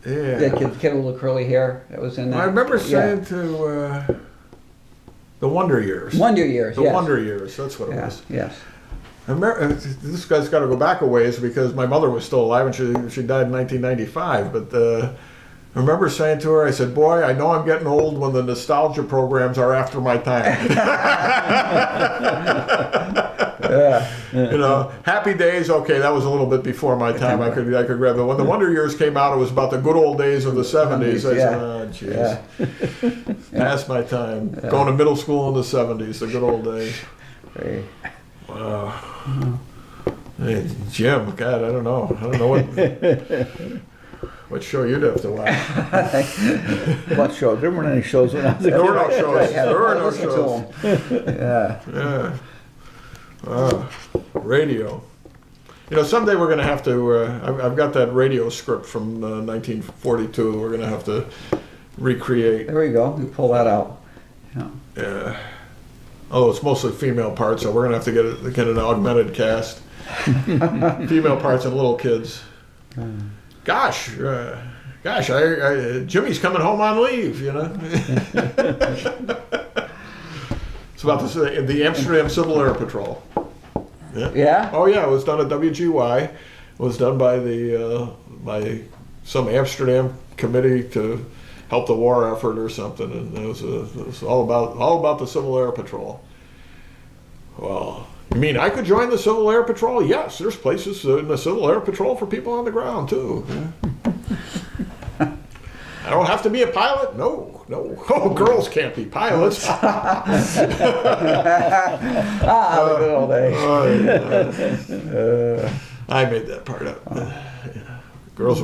Yeah. The kid with little curly hair that was in there. I remember saying to the Wonder Years. Wonder Years. The Yes. Wonder Years. That's what it was. Yes. I remember, this guy's got to go back a ways because my mother was still alive and she died in 1995. But I remember saying to her, I said, "Boy, I know I'm getting old when the nostalgia programs are after my time." You know, Happy Days. Okay, that was a little bit before my time. I could grab it. When the Wonder Years came out, it was about the good old days of the 70s. I said, "Oh, jeez, past my time." Going to middle school in the 70s, the good old days. Wow. Hey, Jim, God, I don't know what show you'd have to watch. What shows? There weren't any shows when I was a There kid. were no shows. There were no Listen to shows. 'em. Yeah. Yeah. Radio. You know, someday we're going to have to. I've got that radio script from 1942. We're going to have to recreate. There we go. You pull that out. Yeah. Yeah. Although it's mostly female parts, so we're going to have to get an augmented cast. Female parts and little kids. Gosh, Jimmy's coming home on leave, you know. It's about the Amsterdam Civil Air Patrol. Yeah? Oh yeah, it was done at WGY. It was done by by some Amsterdam committee to help the war effort or something, and it was all about the Civil Air Patrol. Well, you mean I could join the Civil Air Patrol? Yes, there's places in the Civil Air Patrol for people on the ground too. I don't have to be a pilot? No. Oh, girls can't be pilots. The good old days. I made that part up. Yeah. Girls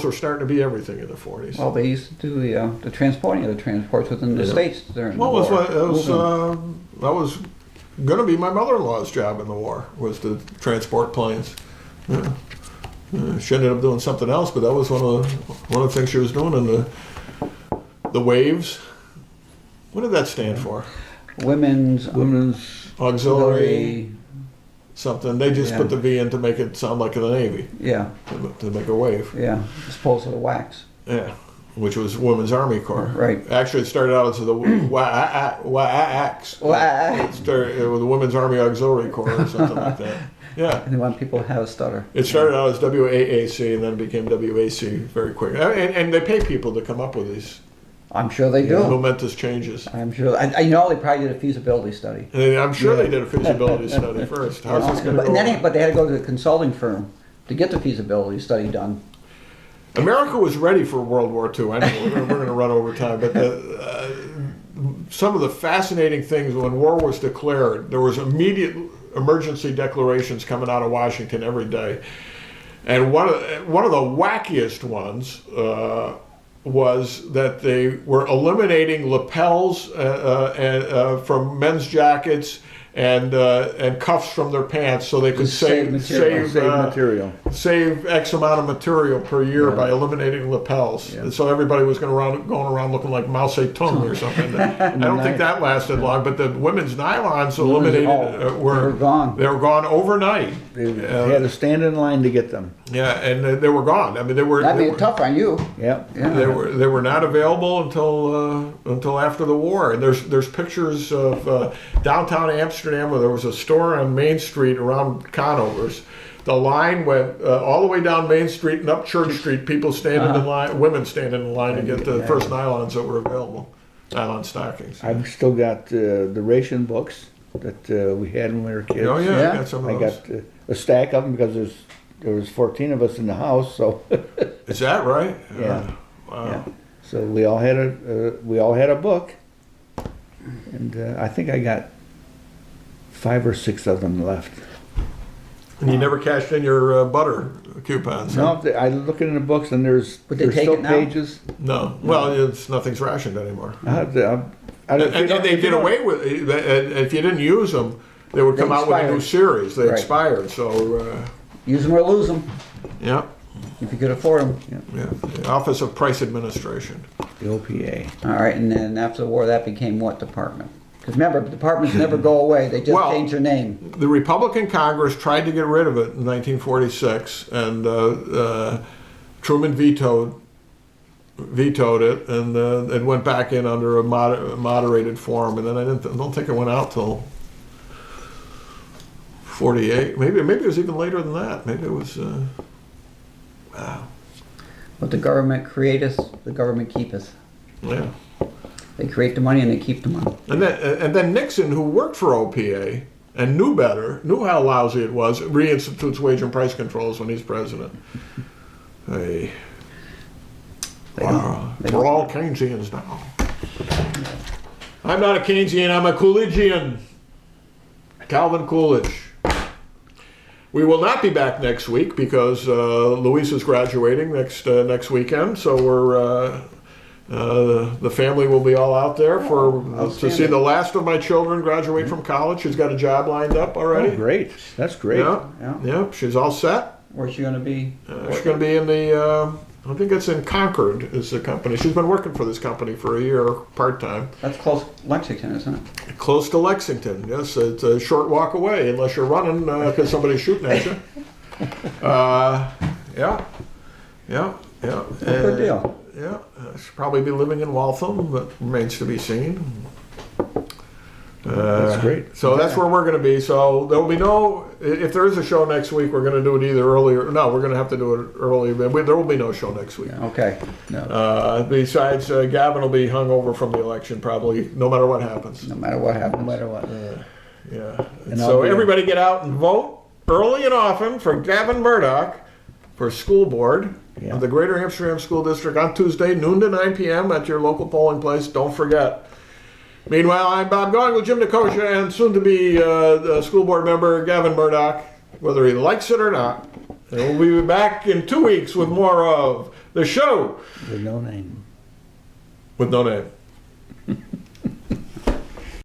were starting to be everything in the 40s. Well, they used to do the transporting of the transports within the states during the war. That was going to be my mother-in-law's job in the war, was to transport planes. Yeah. She ended up doing something else, but that was one of the things she was doing. And the waves. What did that stand for? Women's Auxiliary something. They just Yeah. put the V in to make it sound like the Navy. Yeah. To make a wave. Yeah. Disposal of wax. Yeah. Which was Women's Army Corps. Right. Actually, it started out as the WAAX. It started with the Women's Army Auxiliary Corps or something like that. Yeah. And they want people to have a stutter. It started out as WAAC and then became WAC very quick. And they pay people to come up with these I'm sure they do. momentous changes. I'm sure. I know they probably did a feasibility study. And I'm sure they did a feasibility study first. How's this going to go? But they had to go to a consulting firm to get the feasibility study done. America was ready for World War II. I know we're going to run over time, but some of the fascinating things when war was declared, there was immediate emergency declarations coming out of Washington every day, and one of the wackiest ones was that they were eliminating lapels from men's jackets and cuffs from their pants so they could Save material. Save material. save X amount of material per year by eliminating lapels. Yeah. And so everybody was going around looking like Mao Zedong or something. I don't think that lasted long, but the women's nylons eliminated were gone. They were gone overnight. They had to stand in line to get them. Yeah, and they were gone. I mean, they were. That they made were- it tough on you. Yep. Yeah. They were not available until after the war. And there's pictures of downtown Amsterdam where there was a store on Main Street around Conovers. The line went all the way down Main Street and up Church Street. People standing in line, women standing in line to get the first nylons that were available, nylon stockings. I've still got the ration books that we had when we were kids. Oh yeah, Yeah. I got some of I those. got a stack of them because there was 14 of us in the house, so Is that right? Yeah. Wow. yeah. So we all had a book, and I think I got 5 or 6 of them left. And you never cashed in your butter coupons? huh? No, I look in the books and there's Would they take still it now? pages. No. Well, nothing's rationed anymore. I don't- And if you don't- they if you did don't- away with if you didn't use them, they would come They out with a new expired. series. They Right. expired. So Use them or lose them yeah, if you could afford them. yeah. The Office of Price Administration. The OPA. All right, and then after the war, that became what department? Because remember, departments never go away. They just Well- change their name. The Republican Congress tried to get rid of it in 1946, and Truman vetoed it, and it went back in under a moderated form. And then I don't think it went out till 48. Maybe it was even later than that. Maybe it was. But the government create us, the government keep us. Yeah. They create the money and they keep the money. And then Nixon, who worked for OPA and knew better, knew how lousy it was, reinstitutes wage and price controls when he's president. Hey, we're all Keynesians now. I'm not a Keynesian, I'm a Coolidgean. Calvin Coolidge. We will not be back next week because Luis is graduating next weekend, so we're the family will be all out there to see the last of my children graduate from college. She's got a job lined up already. Oh, great. That's great. Yeah, she's all set. Where's she going to be? She's going to be in the, I think it's in Concord is the company. She's been working for this company for a year, part-time. That's close to Lexington, isn't it? Close to Lexington, yes. It's a short walk away, unless you're running because somebody's shooting at you. Yeah. Good deal. Yeah, she'll probably be living in Waltham, but remains to be seen. That's great. So that's where we're going to be. So there will be no, if there is a show next week, we're going to do it either early or, no, we're going to have to do it early, but there will be no show next week. Okay. Besides, Gavin will be hung over from the election probably, no matter what happens. No matter what happens. No matter what. Yeah. And So I'll be- everybody get out and vote early and often for Gavin Murdoch for school board of the Greater Amsterdam School District on Tuesday, noon to 9 p.m. at your local polling place. Don't forget. Meanwhile, I'm Bob Going with Jim Nicosia and soon to be the school board member Gavin Murdoch, whether he likes it or not. And we'll be back in 2 weeks with more of the show With no name. with no name.